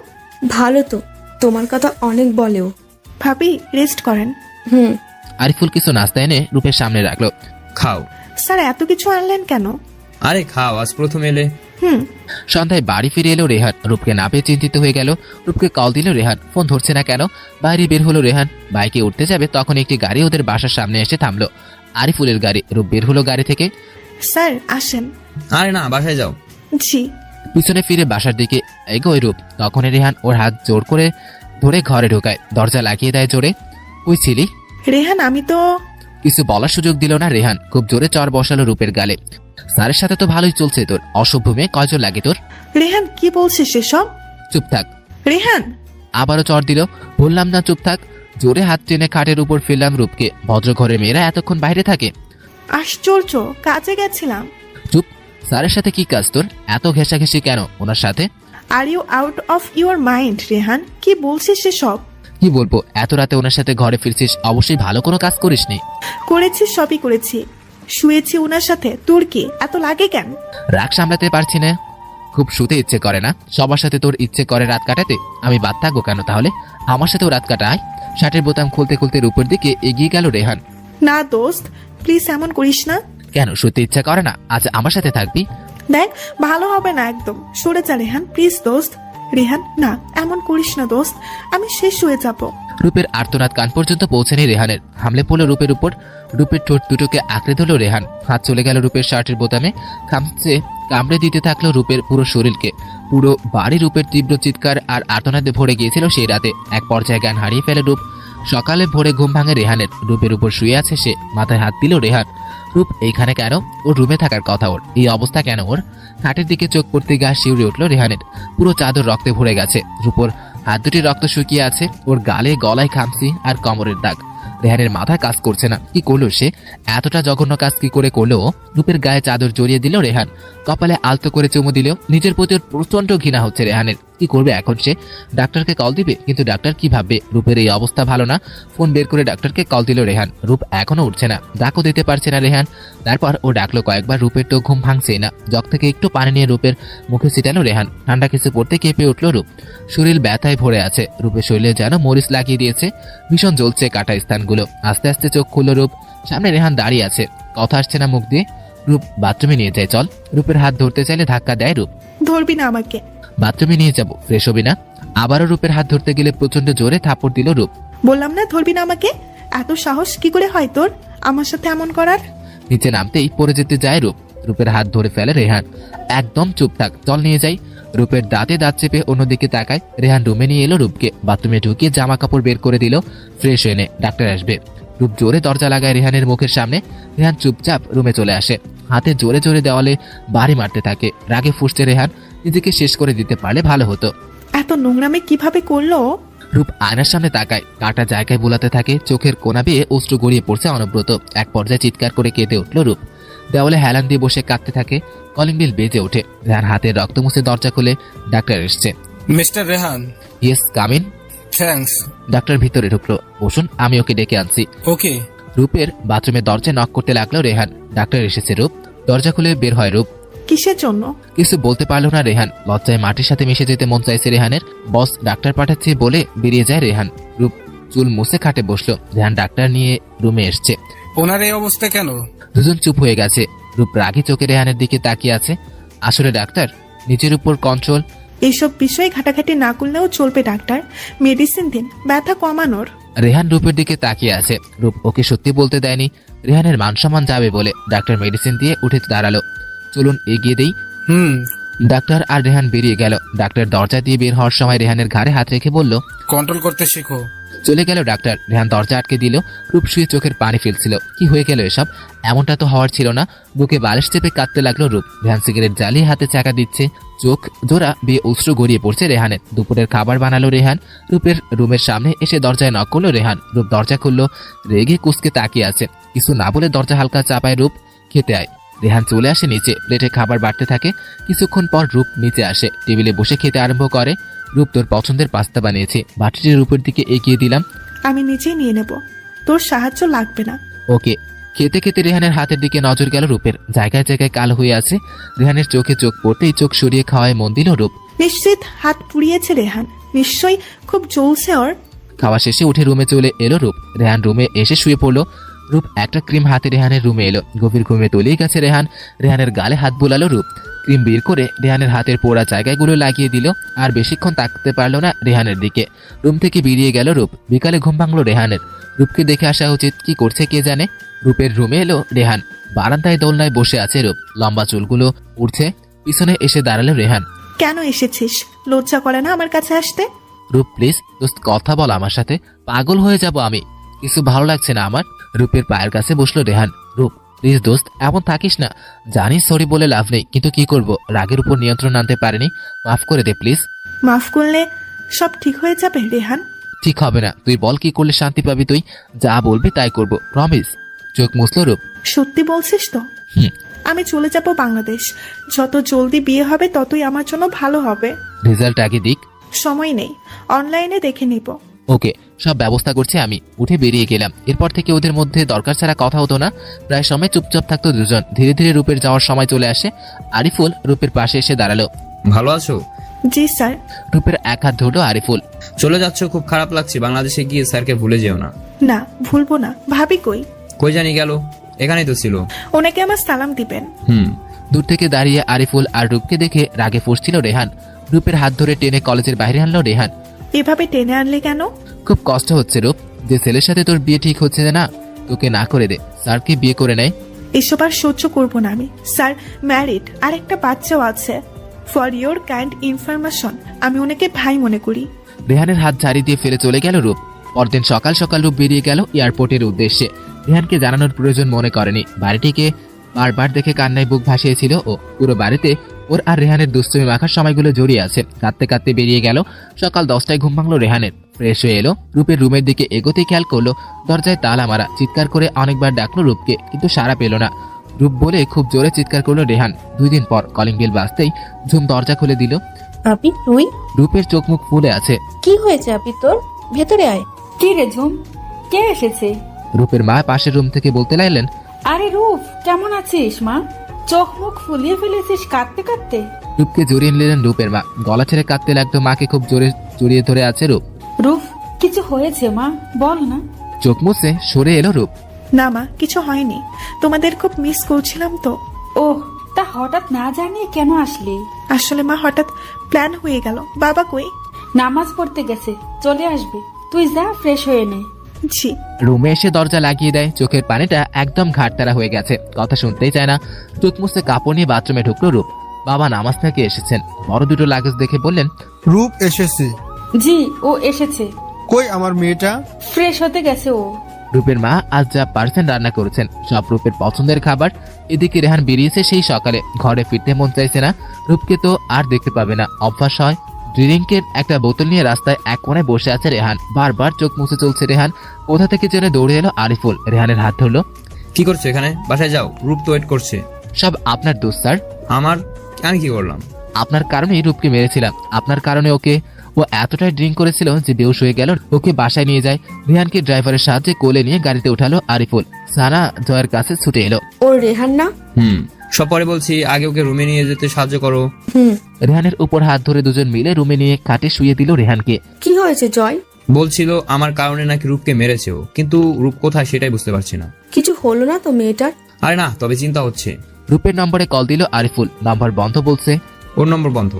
ভালো তো, তোমার কথা অনেক বলেও। ভাবি রেস্ট করেন। হুম। আরিফুল কিছু নাস্তা এনে রূপের সামনে রাখলো। খাও। স্যার, এত কিছু আনলেন কেন? আরে খাও, আজ প্রথম এলে। হুম। সন্ধ্যায় বাড়ি ফিরে এলো রেহান। রূপকে না পেয়ে চিন্তিত হয়ে গেল। রূপকে কল দিল রেহান, ফোন ধরছে না কেন। বাইরে বের হলো রেহান, বাইকে উঠতে যাবে তখন একটি গাড়ি ওদের বাসার সামনে এসে থামলো। আরিফুলের গাড়ি। রূপ বের হলো গাড়ি থেকে। স্যার আসেন। আরে না, বাসায় যাও। জি। পিছনে ফিরে বাসার দিকে এগোয় রূপ। তখনই রেহান ওর হাত জোর করে ধরে ঘরে ঢোকায়, দরজা লাগিয়ে দেয় জোরে। ওই ছিলি? রেহান, আমি তো। কিছু বলার সুযোগ দিল না রেহান, খুব জোরে চর বসালো রূপের গালে। স্যারের সাথে তো ভালোই চলছে তোর, অসভ্য মেয়ে, কয়জন লাগে তোর? রেহান কি বলছিস সেসব? চুপ থাক। রেহান। আবারও চর দিল। বললাম না চুপ থাক। জোরে হাত টেনে খাটের উপর ফেললাম রূপকে। ভদ্র ঘরের মেয়েরা এতক্ষণ বাইরে থাকে? আশ্চর্য, কাজে গেছিলাম। চুপ। স্যারের সাথে কি কাজ তোর? এত ঘেঁষাঘেঁষি কেন ওনার সাথে? Are you out of your mind Rehan? কি বলছিস সেসব? কি বলবো, এত রাতে ওনার সাথে ঘরে ফিরছিস, অবশ্যই ভালো কোনো কাজ করিসনি। করেছি, সবই করেছি। শুয়েছি ওনার সাথে, তোর কি এত লাগে কেন? রাগ সামলাতে পারছি না, খুব শুতে ইচ্ছে করে না। সবার সাথে তোর ইচ্ছে করে রাত কাটাতে, আমি বাদ থাকবো কেন তাহলে? আমার সাথেও রাত কাটায়। শার্টের বোতাম খুলতে খুলতে রূপের দিকে এগিয়ে গেল রেহান। না দোস্ত, প্লিজ এমন করিস না। কেন, শুতে ইচ্ছা করে না? আজ আমার সাথে থাকবি? দেখ, ভালো হবে না একদম। সরে যা রেহান, প্লিজ দোস্ত। রেহান না, এমন করিস না দোস্ত, আমি শেষ হয়ে যাব। রূপের আর্তনাদ কান পর্যন্ত পৌঁছেনি রেহানের। হামলে পড়লো রূপের উপর। রূপের ঠোঁট দুটোকে আঁকড়ে ধরল রেহান। হাত চলে গেল রূপের শার্টের বোতামে, খামচে কামড়ে দিতে থাকলো রূপের পুরো শরীরকে। পুরো বাড়ি রূপের তীব্র চিৎকার আর আর্তনাদে ভরে গিয়েছিল সেই রাতে। এক পর্যায়ে জ্ঞান হারিয়ে ফেলে রূপ। সকালে ভোরে ঘুম ভাঙে রেহানের। রূপের উপর শুয়ে আছে সে, মাথায় হাত দিল রেহান। রূপ এইখানে কেন? ওর রুমে থাকার কথা ওর, এই অবস্থা কেন ওর? খাটের দিকে চোখ পড়তে গা শিউরে উঠল রেহানের। পুরো চাদর রক্তে ভরে গেছে। রূপর হাত দুটি রক্ত শুকিয়ে আছে। ওর গালে গলায় খামচি আর কোমরের দাগ। রেহানের মাথা কাজ করছে না। কি করলো সে? এতটা জঘন্য কাজ কি করে করলো? রূপের গায়ে চাদর জড়িয়ে দিল রেহান। কপালে আলতো করে চুমু দিল। নিজের প্রতি ওর প্রচন্ড ঘৃণা হচ্ছে রেহানের। কি করবে এখন সে? ডাক্তারকে কল দিবে, কিন্তু ডাক্তার কি ভাববে? রূপের এই অবস্থা ভালো না। ফোন বের করে ডাক্তারকে কল দিল রেহান। রূপ এখনো উঠছে না, ডাকও দিতে পারছে না রেহান। তারপর ও ডাকলো কয়েকবার, রূপের তো ঘুম ভাঙছে না। জগ থেকে একটু পানি নিয়ে রূপের মুখে ছিটালো রেহান। ঠান্ডা কিছু পড়তে কেঁপে উঠল রূপ। শরীর ব্যথায় ভরে আছে। রূপের শরীরে যেন মরিচ লাগিয়ে দিয়েছে। ভীষণ জ্বলছে কাটা স্থানগুলো। আস্তে আস্তে চোখ খুলল রূপ। সামনে রেহান দাঁড়িয়ে আছে, কথা আসছে না মুখ দিয়ে। রূপ, বাথরুমে নিয়ে যায় চল। রূপের হাত ধরতে চাইলে ধাক্কা দেয় রূপ। ধরবি না আমাকে। বাথরুমে নিয়ে যাব, ফ্রেশ হবি না? আবারও রূপের হাত ধরতে গেলে প্রচন্ড জোরে থাপড় দিল রূপ। বললাম না ধরবি না আমাকে। এত সাহস কি করে হয় তোর আমার সাথে এমন করার? নিচে নামতেই পড়ে যেতে যায় রূপ। রূপের হাত ধরে ফেলে রেহান। একদম চুপ থাক, চল নিয়ে যাই। রূপের দাঁতে দাঁত চেপে অন্যদিকে তাকায়। রেহান রুমে নিয়ে এলো রূপকে। বাথরুমে ঢুকিয়ে জামা কাপড় বের করে দিল। ফ্রেশ হয়ে নে, ডাক্তার আসবে। রূপ জোরে দরজা লাগায় রেহানের মুখের সামনে। রেহান চুপচাপ রুমে চলে আসে। হাতে জোরে জোরে দেওয়ালে বাড়ি মারতে থাকে। রাগে ফুঁসছে রেহান। নিজেকে শেষ করে দিতে পারলে ভালো হতো। এত নোংরামে কিভাবে করলো? রূপ আয়নার সামনে তাকায়, কাটা জায়গায় বোলাতে থাকে। চোখের কোনা বেয়ে অশ্রু গড়িয়ে পড়ছে অনবরত। এক পর্যায়ে চিৎকার করে কেঁদে উঠল রূপ। দেওয়ালে হেলান দিয়ে বসে কাঁদতে থাকে। কলিং বেল বেজে ওঠে। রেহান হাতের রক্ত মুছে দরজা খুলে, ডাক্তার এসছে। Mister Rehan. Yes, come in. Thanks. Doctor ভিতরে ঢুকলো। বসুন, আমি ওকে ডেকে আনছি। ওকে। রূপের বাথরুমের দরজায় নক করতে লাগলো রেহান। ডাক্তার এসেছে। রূপ দরজা খুলে বের হয় রূপ। কিসের জন্য? কিছু বলতে পারলো না রেহান। লজ্জায় মাটির সাথে মিশে যেতে মন চাইছে রেহানের। বস ডাক্তার পাঠাচ্ছে বলে বেরিয়ে যায় রেহান। রূপ চুল মুছে খাটে বসলো। রেহান ডাক্তার নিয়ে রুমে এসছে। ওনার এই অবস্থা কেন? দুজন চুপ হয়ে গেছে। রূপ রাগী চোখে রেহানের দিকে তাকিয়ে আছে। আসলে ডাক্তার, নিজের উপর কন্ট্রোল। এইসব বিষয়ে ঘাটাঘাটি না করলেও চলবে ডাক্তার। মেডিসিন দিন ব্যথা কমানোর। রেহান রূপের দিকে তাকিয়ে আছে। রূপ ওকে সত্যি বলতে দেয়নি, রেহানের মান সম্মান যাবে বলে। ডাক্তার মেডিসিন দিয়ে উঠে দাঁড়ালো। চলুন এগিয়ে দেই। ডাক্তার আর রেহান বেরিয়ে গেল। ডাক্তার দরজা দিয়ে বের হওয়ার সময় রেহানের ঘাড়ে হাত রেখে বলল, কন্ট্রোল করতে শেখো। চলে গেল ডাক্তার। রেহান দরজা আটকে দিল। রূপ শুয়ে চোখের পানি ফেলছিল। কি হয়ে গেল এসব? এমনটা তো হওয়ার ছিল না। বুকে বালিশ চেপে কাঁদতে লাগলো রূপ। রেহান সিগারেট জ্বালিয়ে হাতে চাকা দিচ্ছে। চোখ জোড়া বেয়ে অশ্রু গড়িয়ে পড়ছে রেহানের। দুপুরের খাবার বানালো রেহান। রূপের রুমের সামনে এসে দরজায় নক করলো রেহান। রূপ দরজা খুললো। রেগে কুঁচকে তাকিয়ে আছে। কিছু না বলে দরজা হালকা চাপায় রূপ, খেতে আয়। রেহান চলে আসে নিচে। প্লেটে খাবার বাড়তে থাকে। কিছুক্ষণ পর রূপ নিচে আসে। টেবিলে বসে খেতে আরম্ভ করে। রূপ, তোর পছন্দের পাস্তা বানিয়েছি। বাটিটি রূপের দিকে এগিয়ে দিলাম। আমি নিজেই নিয়ে নেব, তোর সাহায্য লাগবে না। ওকে। খেতে খেতে রেহানের হাতের দিকে নজর গেল রূপের। জায়গায় জায়গায় কালো হয়ে আছে। রেহানের চোখে চোখ পড়তেই চোখ সরিয়ে খাওয়ায় মন দিল রূপ। নিশ্চিত হাত পুড়িয়েছে রেহান, নিশ্চয়ই খুব জ্বলছে ওর। খাওয়া শেষে উঠে রুমে চলে এলো রূপ। রেহান রুমে এসে শুয়ে পড়লো। রূপ একটা ক্রিম হাতে রেহানের রুমে এলো। গভীর ঘুমে তলিয়ে গেছে রেহান। রেহানের গালে হাত বুলালো রূপ। ক্রিম বের করে রেহানের হাতের পোড়া জায়গাগুলো লাগিয়ে দিল। আর বেশিক্ষণ তাকতে পারলো না রেহানের দিকে। রুম থেকে বেরিয়ে গেল রূপ। বিকালে ঘুম ভাঙলো রেহানের। রূপকে দেখে আসা উচিত, কি করছে কে জানে। রূপের রুমে এলো রেহান। বারান্দায় দোলনায় বসে আছে রূপ। লম্বা চুলগুলো উঠছে। পিছনে এসে দাঁড়ালো রেহান। কেন এসেছিস? লজ্জা করে না আমার কাছে আসতে? রূপ, প্লিজ দোস্ত, কথা বল আমার সাথে। পাগল হয়ে যাব আমি। কিছু ভালো লাগছে না আমার। রূপের পায়ের কাছে বসলো রেহান। রূপ, প্লিজ দোস্ত, এমন থাকিস না। জানিস সরি বলে লাভ নেই, কিন্তু কি করব, রাগের উপর নিয়ন্ত্রণ আনতে পারিনি। মাফ করে দে প্লিজ। মাফ করলে সব ঠিক হয়ে যাবে রেহান? ঠিক হবে না। তুই বল, কি করলে শান্তি পাবি তুই? যা বলবি তাই করব, প্রমিস। চোখ মুছলো রূপ। সত্যি বলছিস তো? আমি চলে যাব বাংলাদেশ। যত জলদি বিয়ে হবে ততই আমার জন্য ভালো হবে। রেজাল্ট আগে দিক। সময় নেই, অনলাইনে দেখে নিব। ওকে, সব ব্যবস্থা করছি আমি। উঠে বেরিয়ে গেলাম। এরপর থেকে ওদের মধ্যে দরকার ছাড়া কথা হতো না। প্রায় সময় চুপচাপ থাকতো দুজন। ধীরে ধীরে রূপের যাওয়ার সময় চলে আসে। আরিফুল রূপের পাশে এসে দাঁড়ালো। ভালো আছো? জি স্যার। রূপের এক হাত ধরলো আরিফুল। চলে যাচ্ছ, খুব খারাপ লাগছে। বাংলাদেশে গিয়ে স্যারকে ভুলে যেও না। না, ভুলবো না। ভাবি কই? কই জানি গেল, এখানেই তো ছিল। ওনাকে আমার সালাম দিবেন। দূর থেকে দাঁড়িয়ে আরিফুল আর রূপকে দেখে রাগে ফুঁসছিল রেহান। রূপের হাত ধরে টেনে কলেজের বাইরে আনলো রেহান। এভাবে টেনে আনলে কেন? খুব কষ্ট হচ্ছে রূপ। যে ছেলের সাথে তোর বিয়ে ঠিক হচ্ছে না, তোকে না করে দে, স্যারকে বিয়ে করে নেয়। এসব আর সহ্য করবো না আমি। স্যার ম্যারিড, আর একটা বাচ্চাও আছে। ফর ইয়োর কাইন্ড ইনফরমেশন, আমি ওনাকে ভাই মনে করি। রেহানের হাত ঝাড়ি দিয়ে ফেলে চলে গেল রূপ। পরদিন সকাল সকাল রূপ বেরিয়ে গেল এয়ারপোর্টের উদ্দেশ্যে। রেহানকে জানানোর প্রয়োজন মনে করেনি। বাড়িটিকে বারবার দেখে কান্নায় বুক ভাসিয়েছিল ও। পুরো বাড়িতে ওর আর রেহানের দুষ্টুমি মাখার সময়গুলো জড়িয়ে আছে। কাঁদতে কাঁদতে বেরিয়ে গেল। সকাল 10টায় ঘুম ভাঙলো রেহানের। ফ্রেশ হয়ে এলো। রূপের রুমের দিকে এগোতেই খেয়াল করলো দরজায় তালা মারা। চিৎকার করে অনেকবার ডাকলো রূপকে, কিন্তু সাড়া পেল না। রূপ বলে খুব জোরে চিৎকার করলো রেহান। 2 দিন পর কলিং বেল বাজতেই ঝুম দরজা খুলে দিল। আপি তুই? রূপের চোখ মুখ ফুলে আছে। কি হয়েছে আপি তোর? ভেতরে আয়। কি রে ঝুম, কে এসেছে? রূপের মা পাশের রুম থেকে বলতে লাগলেন, আরে রূপ, কেমন আছিস মা? চোখ মুখ ফুলিয়ে ফেলেছিস কাঁদতে কাঁদতে। রূপকে জড়িয়ে নিলেন রূপের মা। গলা ছেড়ে কাঁদতে লাগতো। মাকে খুব জোরে জড়িয়ে ধরে আছে রূপ। রূপ, কিছু হয়েছে মা? বল না। চোখ মুছে সরে এলো রূপ। না মা, কিছু হয়নি। তোমাদের খুব মিস করছিলাম তো। ওহ, তা হঠাৎ না জানিয়ে কেন আসলি? আসলে মা, হঠাৎ প্ল্যান হয়ে গেল। বাবা কই? নামাজ পড়তে গেছে, চলে আসবে। তুই যা, ফ্রেশ হয়ে নে। জি। রুমে এসে দরজা লাগিয়ে দেয়। চোখের পানিটা একদম ঘাটতারা হয়ে গেছে। কথা শুনতেই চায় না। চোখ মুছে কাপড় নিয়ে বাথরুমে ঢুকলো রূপ। বাবা নামাজ থেকে এসেছেন। বড় দুটো লাগেজ দেখে বললেন, রূপ এসেছে? জি, ও এসেছে। কই আমার মেয়েটা? ফ্রেশ হতে গেছে ও। রূপের মা আজ যা পারছেন রান্না করেছেন, সব রূপের পছন্দের খাবার। এদিকে রেহান বেরিয়েছে সেই সকালে। ঘরে ফিরতে মন চাইছে না। রূপকে তো আর দেখতে পাবে না, অভ্যাস হয়। ড্রিঙ্কের একটা বোতল নিয়ে রাস্তায় এক কোণে বসে আছে রেহান। বারবার চোখ মুছে চলছে রেহান। কোথা থেকে যেন দৌড়ে এলো আরিফুল। রেহানের হাত ধরলো। কি করছো এখানে? বাসায় যাও, রূপ তো ওয়েট করছে। সব আপনার দোষ স্যার। আমার? আমি কি করলাম? আপনার কারণেই রূপকে মেরেছিলাম। আপনার কারণে ওকে ও এতটাই ড্রিঙ্ক করেছিল যে বেহুশ হয়ে গেল। ওকে বাসায় নিয়ে যায়। রেহানকে ড্রাইভারের সাহায্যে কোলে নিয়ে গাড়িতে উঠালো আরিফুল। সানা জয়ের কাছে ছুটে এলো। ওর রেহান না? সব পরে বলছি, আগে ওকে রুমে নিয়ে যেতে সাহায্য করো। রেহানের উপর হাত ধরে দুজন মিলে রুমে নিয়ে খাটে শুয়ে দিল রেহানকে। কি হয়েছে জয়? বলছিল আমার কারণে নাকি রূপকে মেরেছেও, কিন্তু রূপ কোথায় সেটাই বুঝতে পারছি না। কিছু হলো না তো মেয়েটার? আরে না, তবে চিন্তা হচ্ছে। রূপের নম্বরে কল দিল আরিফুল, নাম্বার বন্ধ বলছে। ওর নম্বর বন্ধ।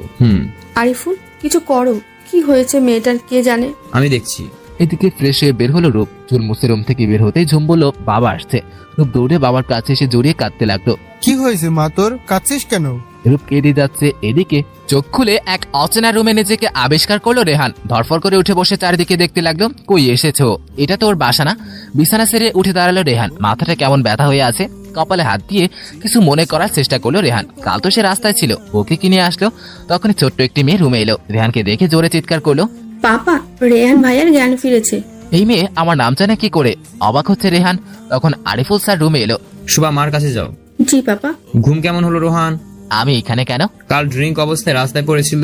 আরিফুল, কিছু করো, কি হয়েছে মেয়েটার কে জানে। আমি দেখছি। এদিকে ফ্রেশ হয়ে বের হলো রূপ। চুল মুছে রুম থেকে বের হতেই ঝুম বলল বাবা আসছে। রূপ দৌড়ে বাবার কাছে এসে জড়িয়ে কাঁদতে লাগলো। কি হয়েছে মা তোর, কাঁদছিস কেন? রূপ কেঁদে যাচ্ছে। এদিকে চোখ খুলে এক অচেনা রুমে নিজেকে আবিষ্কার করলো রেহান। ধরফর করে উঠে বসে চারিদিকে দেখতে লাগলো। কই এসেছো? এটা তো ওর বাসা না। বিছানা ছেড়ে উঠে দাঁড়ালো রেহান। মাথাটা কেমন ব্যথা হয়ে আছে। কপালে হাত দিয়ে কিছু মনে করার চেষ্টা করলো রেহান। কাল তো সে রাস্তায় ছিল, ওকে কিনে আসলো। তখনই ছোট্ট একটি মেয়ে রুমে এলো। রেহানকে দেখে জোরে চিৎকার করলো, পাপা, রেহান ভাইয়ের জ্ঞান ফিরেছে। এই মেয়ে আমার নাম জানে কি করে? অবাক হচ্ছে রেহান। তখন আরিফুল স্যার রুমে এলো। শুভা, মার কাছে যাও। জি পাপা। ঘুম কেমন হলো রোহান? আমি এখানে কেন? কাল ড্রিঙ্ক অবস্থায় রাস্তায় পড়েছিল,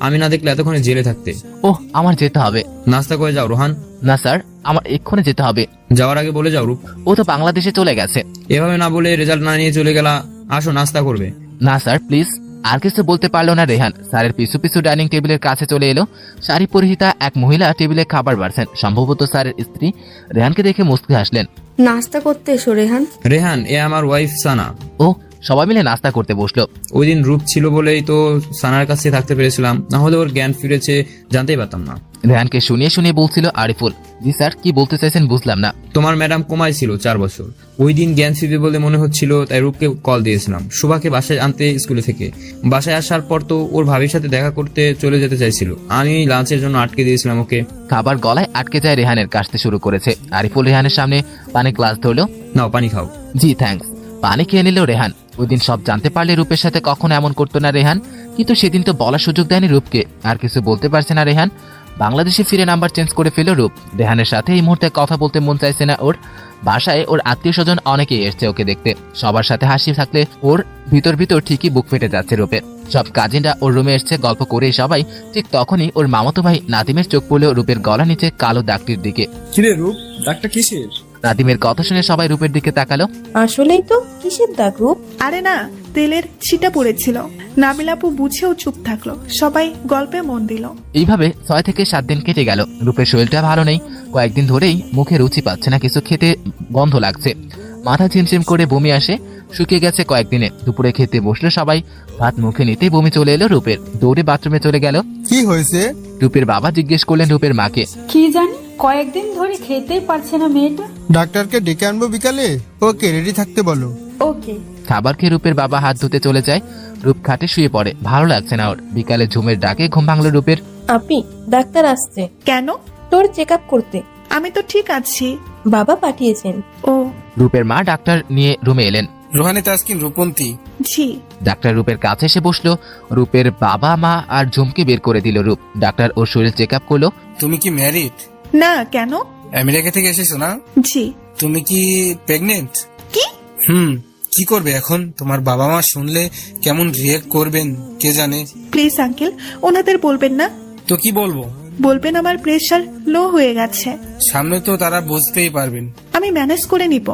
আমি না দেখলে এতক্ষণে জেলে থাকতে। ওহ, আমার যেতে হবে। নাস্তা করে যাও রোহান। না স্যার, আমার এক্ষুনি যেতে হবে। যাওয়ার আগে বলে যাও রূপ। ও তো বাংলাদেশে চলে গেছে। এভাবে না বলে রেজাল্ট না নিয়ে চলে গেলা। আসো নাস্তা করবে। না স্যার, প্লিজ। আর কিছু বলতে পারলো না রেহান। স্যারের পিছু পিছু ডাইনিং টেবিলের কাছে চলে এলো। শাড়ি পরিহিতা এক মহিলা টেবিলে খাবার বাড়ছেন, সম্ভবত স্যারের স্ত্রী। রেহানকে দেখে মুস্কি হাসলেন। নাস্তা করতে এসো রেহান। রেহান, এ আমার ওয়াইফ সানা। ও, সবাই মিলে নাস্তা করতে বসলো। ওই দিন রূপ ছিল বলেই তো সানার কাছে থাকতে পেরেছিলাম, না হলে ওর জ্ঞান ফিরেছে জানতেই পারতাম না। রেহানকে শুনিয়ে শুনিয়ে বলছিল আরিফুল। জি স্যার, কি বলতে চাইছেন বুঝলাম না। তোমার ম্যাডাম কোমায় ছিল 4 বছর। ওই দিন জ্ঞান ফিরবে বলে মনে হচ্ছিল, তাই রূপকে কল দিয়েছিলাম শুভাকে বাসায় আনতে স্কুলে থেকে। বাসায় আসার পর তো ওর ভাবির সাথে দেখা করতে চলে যেতে চাইছিল, আমি লাঞ্চের জন্য আটকে দিয়েছিলাম ওকে। খাবার গলায় আটকে যায় রেহানের। কাশতে শুরু করেছে। আরিফুল রেহানের সামনে পানি গ্লাস ধরলো। নাও পানি খাও। জি থ্যাঙ্কস। পানি খেয়ে নিল রেহান। ওই দিন সব জানতে পারলে রূপের সাথে কখনো এমন করতো না রেহান, কিন্তু সেদিন তো বলার সুযোগ দেয়নি রূপকে। আর কিছু বলতে পারছে না রেহান। বাংলাদেশে ফিরে নাম্বার চেঞ্জ করে ফেল রূপ। রেহানের সাথে এই মুহূর্তে কথা বলতে মন চাইছে না ওর। বাসায় ওর আত্মীয় স্বজন অনেকেই এসছে ওকে দেখতে। সবার সাথে হাসি থাকলে ওর ভিতর ভিতর ঠিকই বুক ফেটে যাচ্ছে রূপের। সব কাজিনরা ওর রুমে এসছে গল্প করে সবাই। ঠিক তখনই ওর মামাতো ভাই নাদিমের চোখ পড়লো রূপের গলা নিচে কালো দাগটির দিকে। কিরে রূপ, ডাক্তার কিসের? নাদিমের কথা শুনে সবাই রূপের দিকে তাকালো। আসলেই তো কিসের দাগ রূপ? আরে না, তেলের ছিটা পড়েছিল। নাবিলাপু বুঝেও চুপ থাকলো। সবাই গল্পে মন দিল। এইভাবে 6 থেকে 7 দিন কেটে গেল। রূপের শরীরটা ভালো নেই। কয়েকদিন ধরেই মুখে রুচি পাচ্ছে না, কিছু খেতে গন্ধ লাগছে। মাথা ঝিমঝিম করে বমি আসে। শুকিয়ে গেছে কয়েকদিনে। দুপুরে খেতে বসলো সবাই। ভাত মুখে নিতেই বমি চলে এলো রূপের। দৌড়ে বাথরুমে চলে গেল। কি হয়েছে? রূপের বাবা জিজ্ঞেস করলেন রূপের মাকে। কি জানি, কয়েকদিন ধরে খেতেই পারছে না মেয়েটা। ডাক্তারকে ডেকে আনবো বিকালে, ওকে রেডি থাকতে বলো। ওকে। খাবার খেয়ে রূপের বাবা হাত ধুতে চলে যায়। রূপ খাটে শুয়ে পড়ে, ভালো লাগছে না ওর। বিকালে ঝুমের ডাকে ঘুম ভাঙলো রূপের। আপনি, ডাক্তার আসছে কেন? তোর চেক আপ করতে। আমি তো ঠিক আছি। বাবা পাঠিয়েছেন। ও রূপের মা ডাক্তার নিয়ে রুমে এলেন। রোহানি তাসকিন রূপন্তী। জি। ডাক্তার রূপের কাছে এসে বসলো। রূপের বাবা মা আর ঝুমকে বের করে দিল রূপ। ডাক্তার ওর শরীর চেক আপ করলো। তুমি কি ম্যারিড? না, কেন? আমেরিকা থেকে এসেছো না? জি। তুমি কি প্রেগনেন্ট? কি? কি করবে এখন? তোমার বাবা মা শুনলে কেমন রিয়েক্ট করবেন কে জানে। প্লিজ আঙ্কেল, ওনাদের বলবেন না। তো কি বলবো? বলবেন আমার প্রেশার লো হয়ে গেছে। সামনে তো তারা বুঝতেই পারবেন। আমি ম্যানেজ করে নিব।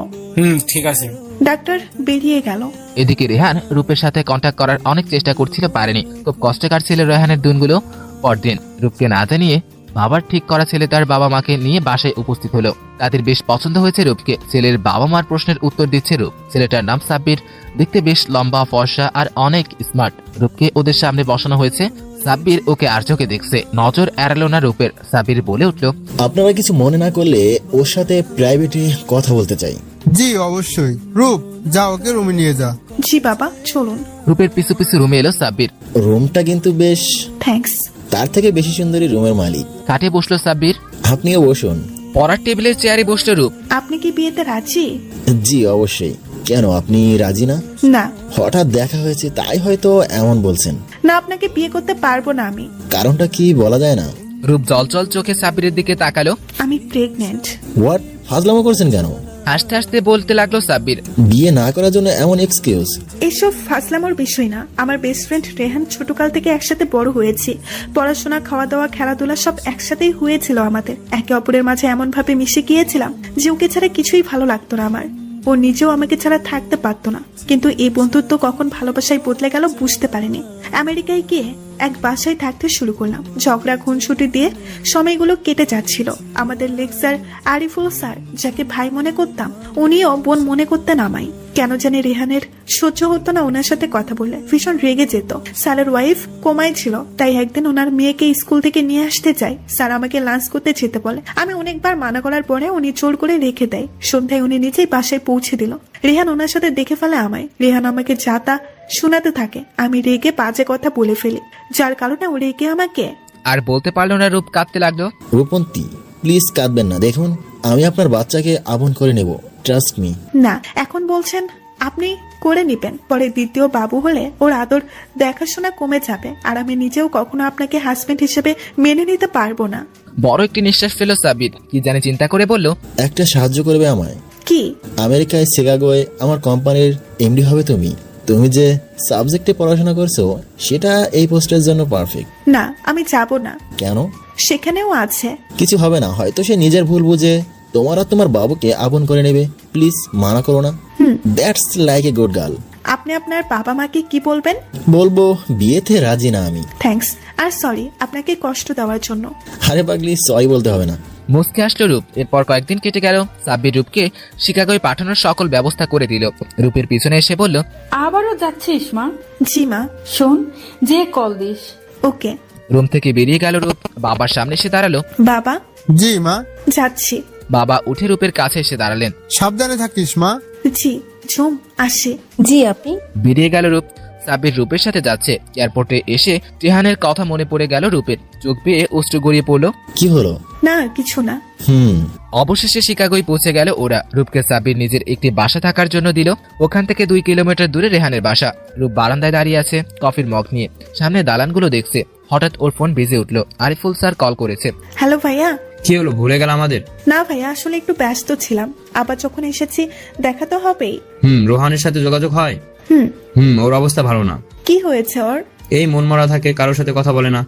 ঠিক আছে। ডাক্তার বেরিয়ে গেল। এদিকে রেহান রূপের সাথে কন্ট্যাক্ট করার অনেক চেষ্টা করছিল, পারেনি। খুব কষ্টে কাটছিল রেহানের দিনগুলো। পরদিন রূপকে না জানিয়ে বাবার ঠিক করা ছেলে তার বাবা মাকে নিয়ে বাসায় উপস্থিত হলো। তাদের বেশ পছন্দ হয়েছে রূপকে। ছেলের বাবা মার প্রশ্নের উত্তর দিচ্ছে রূপ। ছেলেটার নাম সাব্বির। দেখতে বেশ লম্বা, ফর্সা আর অনেক স্মার্ট। রূপকে ওদের সামনে বসানো হয়েছে। সাব্বির ওকে আর চোখে দেখছে, নজর এড়ালো না রূপের। সাব্বির বলে উঠল, আপনারা কিছু মনে না করলে ওর সাথে প্রাইভেটে কথা বলতে চাই। জি অবশ্যই। রূপ, যা ওকে রুমে নিয়ে যা। জি বাবা, চলুন। রূপের পিছু পিছু রুমে এলো সাব্বির। রুমটা কিন্তু বেশ। থ্যাঙ্কস। তার থেকে বেশি সুন্দরী রুমের মালিক। খাটে বসলো সাব্বির। আপনিও বসুন। পড়ার টেবিলের চেয়ারে বসলো রূপ। আপনি কি বিয়েতে রাজি? জি অবশ্যই। কেন, আপনি রাজি না? না। হঠাৎ দেখা হয়েছে তাই হয়তো এমন বলছেন। না, আপনাকে বিয়ে করতে পারবো না আমি। কারণটা কি বলা যায় না? রূপ জলজল চোখে সাব্বিরের দিকে তাকালো। আমি প্রেগনেন্ট। হোয়াট? ফাজলামো করছেন কেন? হাসতে হাসতে বলতে লাগলো সাব্বির। বিয়ে না করার জন্য এমন এক্সকিউজ? এসব ফাসলামোর বিষয় না। আমার বেস্ট ফ্রেন্ড রেহান ছোটকাল থেকে একসাথে বড় হয়েছি। পড়াশোনা, খাওয়া দাওয়া, খেলাধুলা সব একসাথেই হয়েছিল আমাদের। একে অপরের মাঝে এমন ভাবে মিশে গিয়েছিলাম যে ওকে ছাড়া কিছুই ভালো লাগতো না আমার। ও নিজেও আমাকে ছাড়া থাকতে পারতো না। কিন্তু এই বন্ধুত্ব কখন ভালোবাসায় বদলে গেল বুঝতে পারিনি। আমেরিকায় গিয়ে এক বাসায় থাকতে শুরু করলাম। ঝগড়া খুনসুটি দিয়ে সময়গুলো কেটে যাচ্ছিল। আমাদের লেকচার আরিফুল স্যার, যাকে ভাই মনে করতাম, উনিও বোন মনে করতেন আমায়। কেন জানি রেহানের সহ্য হতো না ওনার সাথে কথা বললে, ভীষণ রেগে যেত। স্যারের ওয়াইফ কোমায় ছিল, তাই একদিন ওনার মেয়েকে স্কুল থেকে নিয়ে আসতে চাই। স্যার আমাকে লাঞ্চ করতে যেতে বলে। আমি অনেকবার মানা করার পরে উনি জোর করে রেখে দেয়। সন্ধ্যায় উনি নিজেই বাসায় পৌঁছে দিল। রেহান ওনার সাথে দেখে ফেলে আমায়। রেহান আমাকে যা তা শোনাতে থাকে। আমি রেগে বাজে কথা বলে ফেলি, যার কারণে ও রেগে আমাকে। আর বলতে পারলো না, রূপ কাঁদতে লাগলো। রূপন্তী, প্লিজ কাঁদবেন না। দেখুন, আমি আপনার বাচ্চাকে আপন করে নেব, ট্রাস্ট মি। না, এখন বলছেন আপনি করে নিবেন, পরে দ্বিতীয় বাবু হলে ওর আদর দেখাশোনা কমে যাবে, আর আমি নিজেও কখনো আপনাকে হাজবেন্ড হিসেবে মেনে নিতে পারবো না। বড় একটি নিঃশ্বাস ফেলো সাব্বির, কি জানি চিন্তা করে বলল, একটা সাহায্য করবে আমায়? কি? আমেরিকায় শিকাগোয় আমার কোম্পানির এমডি হবে তুমি। তুমি যে সাবজেক্টে পড়াশোনা করছো সেটা এই পোস্টের জন্য পারফেক্ট। না, আমি যাব না। কেন? সেখানেও আছে। কিছু হবে না, হয়তো সে নিজের ভুল বুঝে তোমার আর তোমার বাবুকে আপন করে নেবে। প্লিজ মানা করো না। That's like a good girl. আপনি আপনার বাবা মাকে কি বলবেন? বলবো বিয়েতে রাজি না আমি। থ্যাঙ্কস, আর সরি আপনাকে কষ্ট দেওয়ার জন্য। আরে পাগলি, সরি বলতে হবে না। মুসকে আসলো রূপ। এরপর কয়েকদিন কেটে গেল। সাব্বির রূপকে শিকাগোয় পাঠানোর সকল ব্যবস্থা করে দিল। রূপের পিছনে এসে বলল, আবারও যাচ্ছিস মা? জি মা। শোন, যে কল দিস। ওকে। রুম থেকে বেরিয়ে গেল রূপ। বাবার সামনে এসে দাঁড়ালো। বাবা। জি মা। যাচ্ছি। বাবা উঠে রূপের কাছে এসে দাঁড়ালেন। সাবধানে থাকিস মা। জি ঝুম, আসি। জি আপনি। বেরিয়ে গেল রূপ। সাব্বির রূপের সাথে যাচ্ছে। এয়ারপোর্টে এসে রেহানের কথা মনে পড়ে গেল রূপের। চোখ বেয়ে অশ্রু গড়িয়ে পড়লো। কি হলো? না, কিছু না। অবশেষে শিকাগোয় পৌঁছে গেল ওরা। রূপকে সাব্বির নিজের একটি বাসা থাকার জন্য দিল। ওখান থেকে 2 কিলোমিটার দূরে রেহানের বাসা। রূপ বারান্দায় দাঁড়িয়ে আছে কফির মগ নিয়ে, সামনে দালানগুলো দেখছে। হঠাৎ ওর ফোন বেজে উঠলো। আরিফুল স্যার কল করেছে। হ্যালো ভাইয়া। কি হলো, ভুলে গেল আমাদের? না ভাইয়া, আসলে একটু ব্যস্ত ছিলাম। আবার যখন এসেছি দেখা তো হবেই। রোহানের সাথে যোগাযোগ হয়? ওর অবস্থা ভালো না। কি হয়েছে ওর? এই মনমরা থাকে, কারোর সাথে কথা বলে না।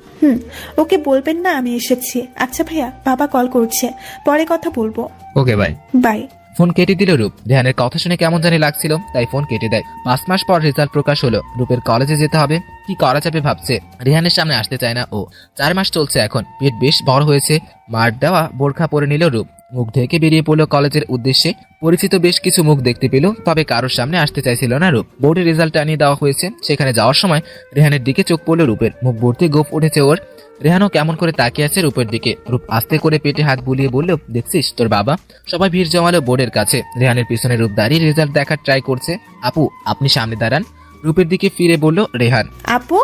ওকে বলবেন না আমি এসেছি। আচ্ছা ভাইয়া, বাবা কল করছে, পরে কথা বলবো। Okay bye. বাই। ফোন কেটে দিল রূপ। রেহানের কথা শুনে কেমন জানি লাগছিল, তাই ফোন কেটে দেয়। 5 মাস পর রেজাল্ট প্রকাশ হলো। রূপের কলেজে যেতে হবে, কি করা যাবে ভাবছে। রেহানের সামনে আসতে চায় না ও। 4 মাস চলছে এখন, পেট বেশ বড় হয়েছে। মার দেওয়া বোরখা পরে নিল রূপ। মুখ ঢেকে বেরিয়ে পড়লো কলেজের উদ্দেশ্যে। পরিচিত বেশ কিছু মুখ দেখতে পেল, তবে কারোর সামনে আসতে চাইছিল না রূপ। বোর্ডের রেজাল্ট আনিয়ে দেওয়া হয়েছে। সেখানে যাওয়ার সময় রেহানের দিকে চোখ পড়লো রূপের। মুখ ভর্তি গোপ উঠেছে ওর। রেহানও কেমন করে তাকিয়ে আছে রূপের দিকে। রূপ আস্তে করে পেটে হাত বুলিয়ে বলল, দেখছিস তোর বাবা? সবাই ভিড় জমালো বোর্ডের কাছে। রেহানের পিছনে রূপ দাঁড়িয়ে রেজাল্ট দেখার ট্রাই করছে। আপু আপনি সামনে দাঁড়ান। রূপের দিকে ফিরে বলল রেহান। আপু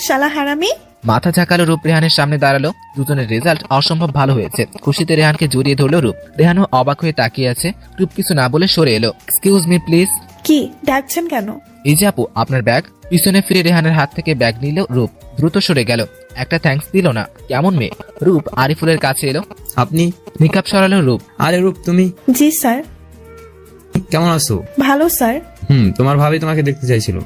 শালা হারামি। মাথা ঝাঁকালো রূপ। রেহানের সামনে দাঁড়ালো। দুজনের রেজাল্ট অসম্ভব ভালো হয়েছে। খুশিতে রেহানকে জড়িয়ে ধরলো রূপ। রেহানও অবাক হয়ে তাকিয়ে আছে। রূপ কিছু না বলে সরে এলো। Excuse me please. কি ডাকছেন কেন? এই যে আপু, আপনার ব্যাগ। পিছনে ফিরে রেহানের হাত থেকে ব্যাগ নিল রূপ। দ্রুত সরে গেল। একটা থ্যাঙ্কস দিল না। কেমন মেয়ে। রূপ আরিফুলের কাছে এলো। আপনি? মেকআপ সরালো রূপ। আরে রূপ, তুমি? জি স্যার। কেমন আছো? ভালো স্যার। তোমার ভাবি তোমাকে দেখতে চাইছিল।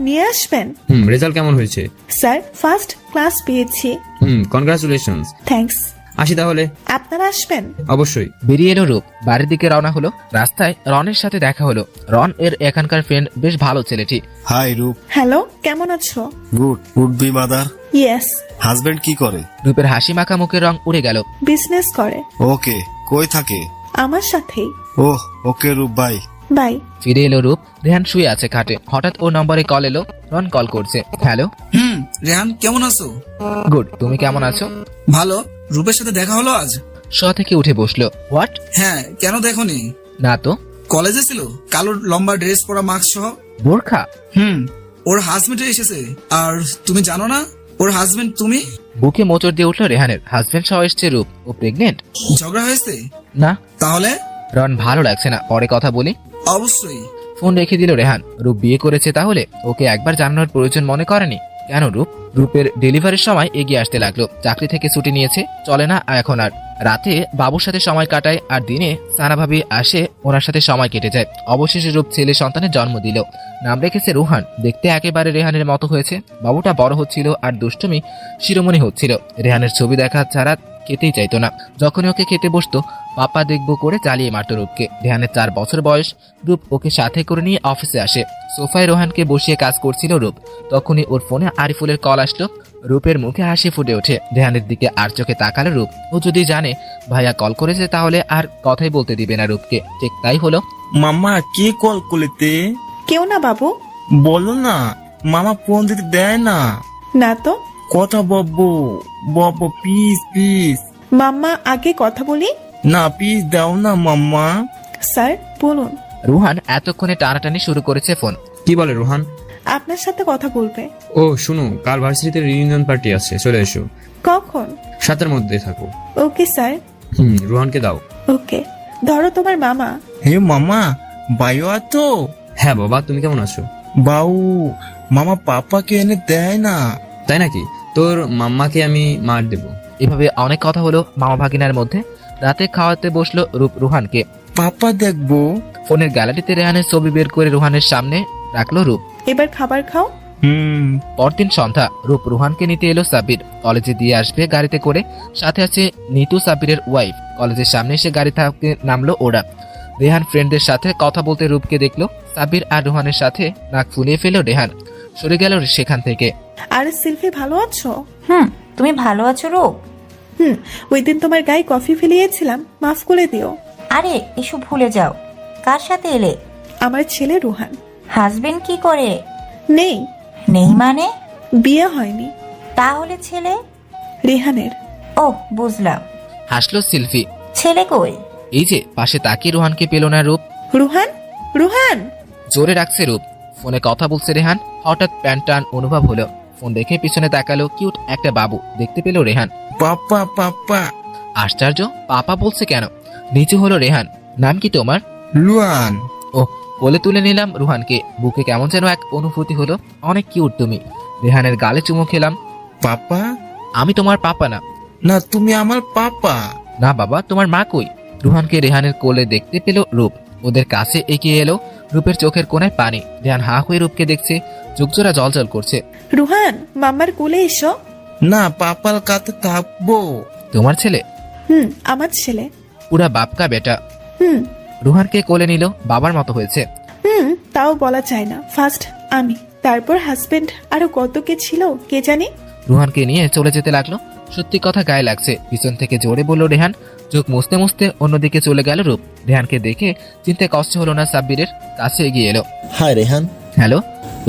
নিয়ে আসবেন। রেজাল্ট কেমন হয়েছে? স্যার ফার্স্ট ক্লাস পেয়েছি। কনগ্রাচুলেশনস। থ্যাঙ্কস। আসি তাহলে। আপনারা আসবেন? অবশ্যই। বেরিয়ে এলো রূপ। বাড়ির দিকে রওনা হলো। রাস্তায় রনের সাথে দেখা হলো। রন এর এখানকার ফ্রেন্ড, বেশ ভালো ছেলেটি। হাই রূপ। হ্যালো, কেমন আছো? Good. Would be mother. Yes. Husband কি করে? রূপের হাসি মাখা মুখের রং উড়ে গেল। বিজনেস করে। ওকে, কই থাকে? আমার সাথেই। ওহ, ওকে রূপ, বাই। বাই। ফিরে এলো রূপ। রেহান শুয়ে আছে খাটে। হঠাৎ ওর নম্বরে কল এলো। রন কল করছে। হ্যালো। রেহান কেমন আছো? গুড, তুমি কেমন আছো? ভালো। রূপের সাথে দেখা হলো আজ? শোয়া থেকে উঠে বসলো। হোয়াট? হ্যাঁ, কেন দেখোনি? না তো। কলেজে ছিল, কালো লম্বা ড্রেস পরা, মাস্ক সহ। বোরখা? ওর হাজবেন্ড এসেছে। আর তুমি জানো না ওর হাজবেন্ড তুমি? বুকে মোচড় দিয়ে উঠলো রেহানের। হাজবেন্ড সহ এসছে রূপ। ও প্রেগনেন্ট? ঝগড়া হয়েছে? না। তাহলে? রন ভালো লাগছে না, পরে কথা বলি। অবশ্যই। ফোন রেখে দিল রেহান। রূপ বিয়ে করেছে তাহলে ওকে একবার জানানোর প্রয়োজন মনে করেনি কেন রূপ? রূপের ডেলিভারির সময় এগিয়ে আসতে লাগলো। চাকরি থেকে ছুটি নিয়েছে, চলে না এখন আর। রাতে বাবুর সাথে সময় কাটায়, আর দিনে সানা ভাবি আসে, ওনার সাথে সময় কেটে যায়। অবশেষে রূপ ছেলে সন্তানের জন্ম দিল। নাম রেখেছে রোহান। দেখতে একেবারে রেহানের মতো হয়েছে। বাবুটা বড় হচ্ছিল আর দুষ্টুমি শিরোমণি হচ্ছিল। রেহানের ছবি দেখা ছাড়া খেতেই চাইতো না। যখনই ওকে খেতে বসতো পাপা দেখবো করে চালিয়ে মারত রূপকে। রেহানের 4 বছর বয়স। রূপ ওকে সাথে করে নিয়ে অফিসে আসে। সোফায় রোহানকে বসিয়ে কাজ করছিল রূপ। তখনই ওর ফোনে আরিফুলের কল আসলো। রূপের মুখে হাসি ফুটে ওঠে। রেহানের দিকে আর চোখে তাকালো রূপ। ও যদি জানে ভাইয়া কল করেছে তাহলে আর কথাই বলতে দিবে না রূপকে। ঠিক তাই হলো। মামা কে কল করতে? কেউ না বাবু। বলো না, মামা ফোন দিতে দেয় না। না তো। কথা বব্বো বব্বো প্লিজ প্লিজ। মাম্মা আগে কথা বলি। না প্লিজ দাও না মাম্মা। স্যার বলুন। রুহান এতক্ষণে টানাটানি শুরু করেছে ফোন। কি বলে রোহান? আপনার সাথে কথা বলবে। ও শুনো, কাল ভার্সিটিতে রিউনিয়ন পার্টি আছে, চলে এসো। কখন? 7-এর মধ্যে থাকো। Okay sir. রোহানকে দাও। ওকে। ধরো তোমার মামা। হে মামা, বায়ু আতো? হ্যাঁ বাবা, তুমি কেমন আছো? বাউ, মামা পাপাকে এনে দেয় না। তাই নাকি? তোর মাম্মাকে আমি মার দেবো। এভাবে অনেক কথা হলো মামা ভাগিনার মধ্যে। রাতে খাওয়াতে বসলো রূপ রুহানকে। পাপা দেখবো। ফোনের গ্যালারিতে রেহানের ছবি বের করে রুহানের সামনে রাখলো রূপ। এবার খাবার খাও। পরদিন সন্ধ্যা। রূপ রুহানকে নিতে এলো সাব্বির। কলেজে দিয়ে আসবে গাড়িতে করে। সাথে আছে নিতু, সাব্বিরের ওয়াইফ। কলেজের সামনে এসে গাড়ি থেকে নামলো ওরা। রেহান ফ্রেন্ডদের সাথে কথা বলতে রূপকে দেখলো। সাব্বির আর রুহানের সাথে নাক ফুলিয়ে ফেললো রেহান। সরে গেল সেখান থেকে। আরে সিলফি ভালো আছো? তুমি ভালো আছো রূপ? ওই দিন তোমার গায়ে কফি ফেলিয়েছিলাম, মাফ করে দিও। আরে এসব ভুলে যাও। কার সাথে এলে? আমার ছেলে রুহান। হাজবেন্ড কি করে? নেই। নেই মানে? বিয়ে হয়নি। তাহলে ছেলে? রেহানের। ও বুঝলাম। হাসলো সিলফি। ছেলে কই? এই যে পাশে তাকিয়ে রুহানকে পেল না রূপ। রুহান, রুহান। জোরে রাখছে রূপ। ফোনে কথা বলছে রেহান। হঠাৎ প্যান টান অনুভব হলো। ফোন দেখে পিছনে তাকালো। কিউট একটা বাবু দেখতে পেল রেহান। পাপা পাপা। আশ্চর্য, পাপা বলছে কেন? নিচে হলো রেহান। নাম কি তোমার? লুয়ান। ও, কোলে তুলে নিলাম রুহানকে। বুকে কেমন যেন এক অনুভূতি হলো। অনেক কিউট তুমি। রেহানের গালে চুমু খেলাম। পাপা? আমি তোমার পাপা না। না তুমি আমার পাপা। না বাবা, তোমার মা কই? রুহানকে রেহানের কোলে দেখতে পেল রূপ। ওদের কাছে এগিয়ে এলো। রূপের চোখের কোণায় পানি। রেহান হা হয়ে রূপকে দেখছে। চোখজোড়া জলজল করছে। রুহান, মাম্মার কোলে এসো। না, পাপার কাছে থাকবো। তোমার ছেলে? আমার ছেলে। পুরা বাপকা বেটা। রুহানকে কোলে নিল। বাবার মতো হয়েছে। তাও বলা যায় না। ফার্স্ট আমি, তারপর হাজবেন্ড, আরো কত কে ছিল কে জানি। রুহানকে নিয়ে চলে যেতে লাগলো। সত্যি কথা গায়ে লাগছে। পিছন থেকে জোরে বলল রেহান। চোখ মুছতে মুছতে অন্যদিকে চলে গেল রূপ। রেহানকে দেখে চিনতে কষ্ট হলো না। সাব্বিরের কাছে এগিয়ে এলো। হাই রেহান। হ্যালো।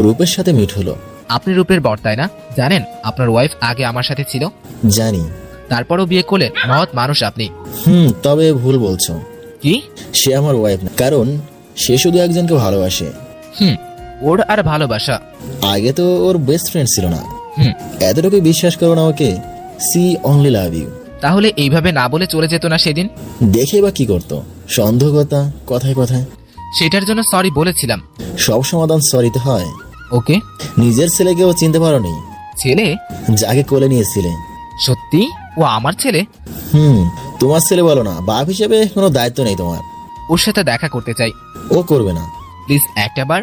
রূপের সাথে মিট হলো। আপনি রূপের বর তাই না? জানেন আপনার ওয়াইফ আগে আমার সাথে ছিল। জানি। তারপরও বিয়ে করলেন। মহৎ মানুষ আপনি। তবে ভুল বলছো। কি? সে আমার ওয়াইফ না, কারণ সে শুধু একজনকে ভালোবাসে। ওর আর ভালোবাসা? আগে তো ওর বেস্ট ফ্রেন্ড ছিল না। এতটুকু বিশ্বাস করো না ওকে। She only love you. তাহলে এইভাবে না বলে চলে যেত না সেদিন? দেখে বা কি করতো? সন্দেহকতা কথায় কথায়। সেটার জন্য সরি বলেছিলাম। সব সমাধান সরিতে হয়। ওকে। নিজের ছেলেকেও চিনতে পারোনি? ছেলে? যাকে কোলে নিয়েছিলে। সত্যি ও আমার ছেলে? তোমার ছেলে বলো না, বাপ হিসেবে কোনো দায়িত্ব নেই তোমার। ওর সাথে দেখা করতে চাই। ও করবে না। প্লিজ একটা বার।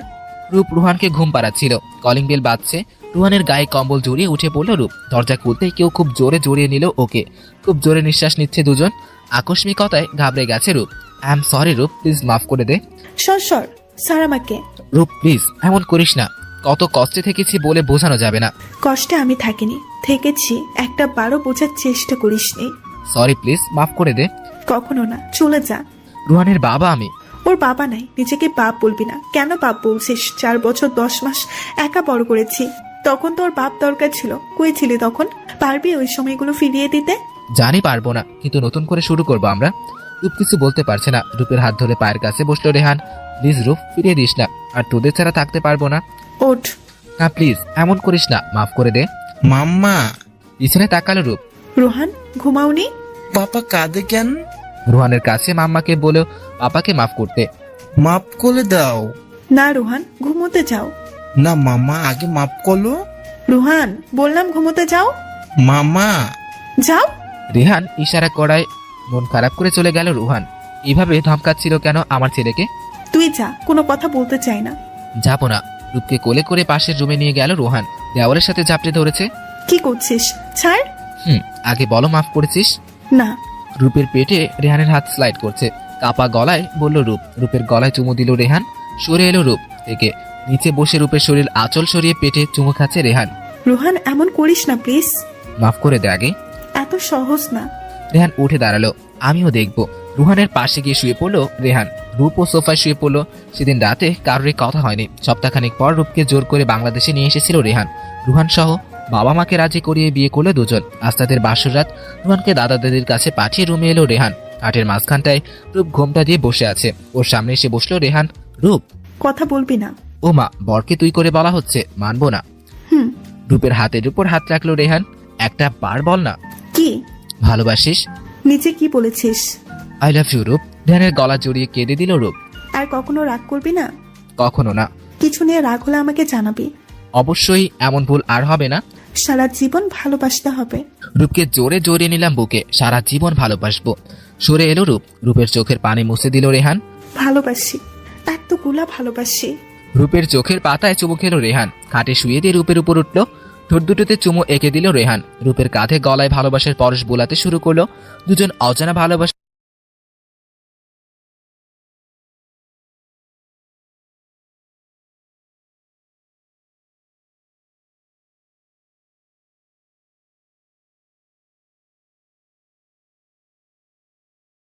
রূপ রুহানকে ঘুম পাড়াচ্ছিল। কলিং বেল বাজছে। রুহানের গায়ে কম্বল জড়িয়ে উঠে পড়ল রূপ। দরজা খুলতেই কেউ খুব জোরে জড়িয়ে নিল ওকে। খুব জোরে নিঃশ্বাস নিচ্ছে দুজন। আকস্মিকতায় ঘাবড়ে গেছে রূপ। আই এম সরি রূপ, প্লিজ মাফ করে দে। সর স্যার আমাকে। রূপ প্লিজ এমন করিস না। কত কষ্টে থেকেছি বলে বোঝানো যাবে না। কষ্টে আমি থাকিনি, থেকেছি। একটা বারো বোঝার চেষ্টা করিসনি। সরি প্লিজ মাফ করে দে। কখনো না, চলে যা। রুহানের বাবা আমি। ওর বাবা নাই, নিজেকে বাপ বলবি না। কেন বাপ বলছিস? 4 বছর 10 মাস একা বড় করেছি। তখন তোর বাপ দরকার ছিল। কই ছিলি তখন? পারবি ওই সময়গুলো ফিরিয়ে দিতে? জানি পারবো না, কিন্তু নতুন করে শুরু করবো আমরা। রূপ কিছু বলতে পারছে না। রূপের হাত ধরে পায়ের কাছে বসলো রেহান। প্লিজ রূপ, ফিরিয়ে দিস না। আর তোদের ছাড়া থাকতে পারবো না। ওঠ না প্লিজ এমন করিস না, মাফ করে দে। মাম্মা। পিছনে তাকালো রূপ। রোহান, ঘুমাওনি? পাপা কাঁদে কেন? রুহানের কাছে মাম্মাকে বলো পাপাকে মাফ করতে। মাফ করে দাও। না রোহান, ঘুমোতে যাও। না মামা, আগে মাফ করলো। রোহান, বললাম ঘুমোতে যাও। মামা যাও। রেহান ইশারা করায় মন খারাপ করে চলে গেল রুহান। এইভাবে ধমকাচ্ছিল কেন আমার ছেলেকে? তুই যা, কোনো কথা বলতে চাই না। যাবো না। রূপকে কোলে করে পাশের রুমে নিয়ে গেল রুহান। দেওয়ালের সাথে চাপড়ে ধরেছে। কি করছিস? ছাড়। আগে বলো মাফ করেছিস? না। রূপের পেটে রেহানের হাত স্লাইড করছে। কাপা গলায় বলল রূপ। রূপের গলায় চুমু দিল রেহান। সরে এলো রূপ থেকে। নিচে বসে রূপের শরীর আঁচল সরিয়ে পেটে চুমু খাচ্ছে রেহান। রোহান এমন করিস না প্লিজ। মাফ করে দে আগে। এত সহজ না। রেহান উঠে দাঁড়ালো। আমিও দেখবো। রুহানের পাশে গিয়ে শুয়ে পড়লো রেহান। রূপ ও সোফায় শুয়ে পড়লো। সেদিন রাতে কারোরই কথা হয়নি। সপ্তাহখানেক পর রূপকে জোর করে বাংলাদেশে নিয়ে এসেছিল রেহান। রুহান সহ বাবা মাকে রাজি করিয়ে বিয়ে করলো দুজন। আজ তাদের বাসর রাত। রুহানকে দাদা দাদির কাছে পাঠিয়ে রুমে এলো রেহান। হাটের মাঝখানটায় রূপ ঘোমটা দিয়ে বসে আছে। ওর সামনে এসে বসলো রেহান। রূপ, কথা বলবি না? ও মা, বরকে তুই করে বলা হচ্ছে, মানবো না। হুম। রূপের হাতের উপর হাত রাখলো রেহান। একটা বার বল না। কি? ভালোবাসিস? নিচে কি বলেছিস? আই লাভ ইউ রূপ। রেহানের গলা জড়িয়ে কেঁদে দিল রূপ। আর কখনো রাগ করবি না? কখনো না। কিছু নিয়ে রাগ হলে আমাকে জানাবি। অবশ্যই, এমন ভুল আর হবে না। সারা জীবন ভালোবাসতে হবে। রূপকে জোরে জড়িয়ে নিলাম বুকে। সারা জীবন ভালোবাসবো। সরে এলো রূপ। রূপের চোখের পানি মুছে দিল রেহান। ভালোবাসি, এতগুলা ভালোবাসি। রূপের চোখের পাতায় চুমু খেলো রেহান। খাটে শুয়ে দিয়ে রূপের উপর উঠলো। ঠোঁট দুটোতে চুমু এঁকে দিল রেহান। রূপের কাঁধে গলায় ভালোবাসার পরশ বোলাতে শুরু করলো। দুজন অজানা ভালোবাসা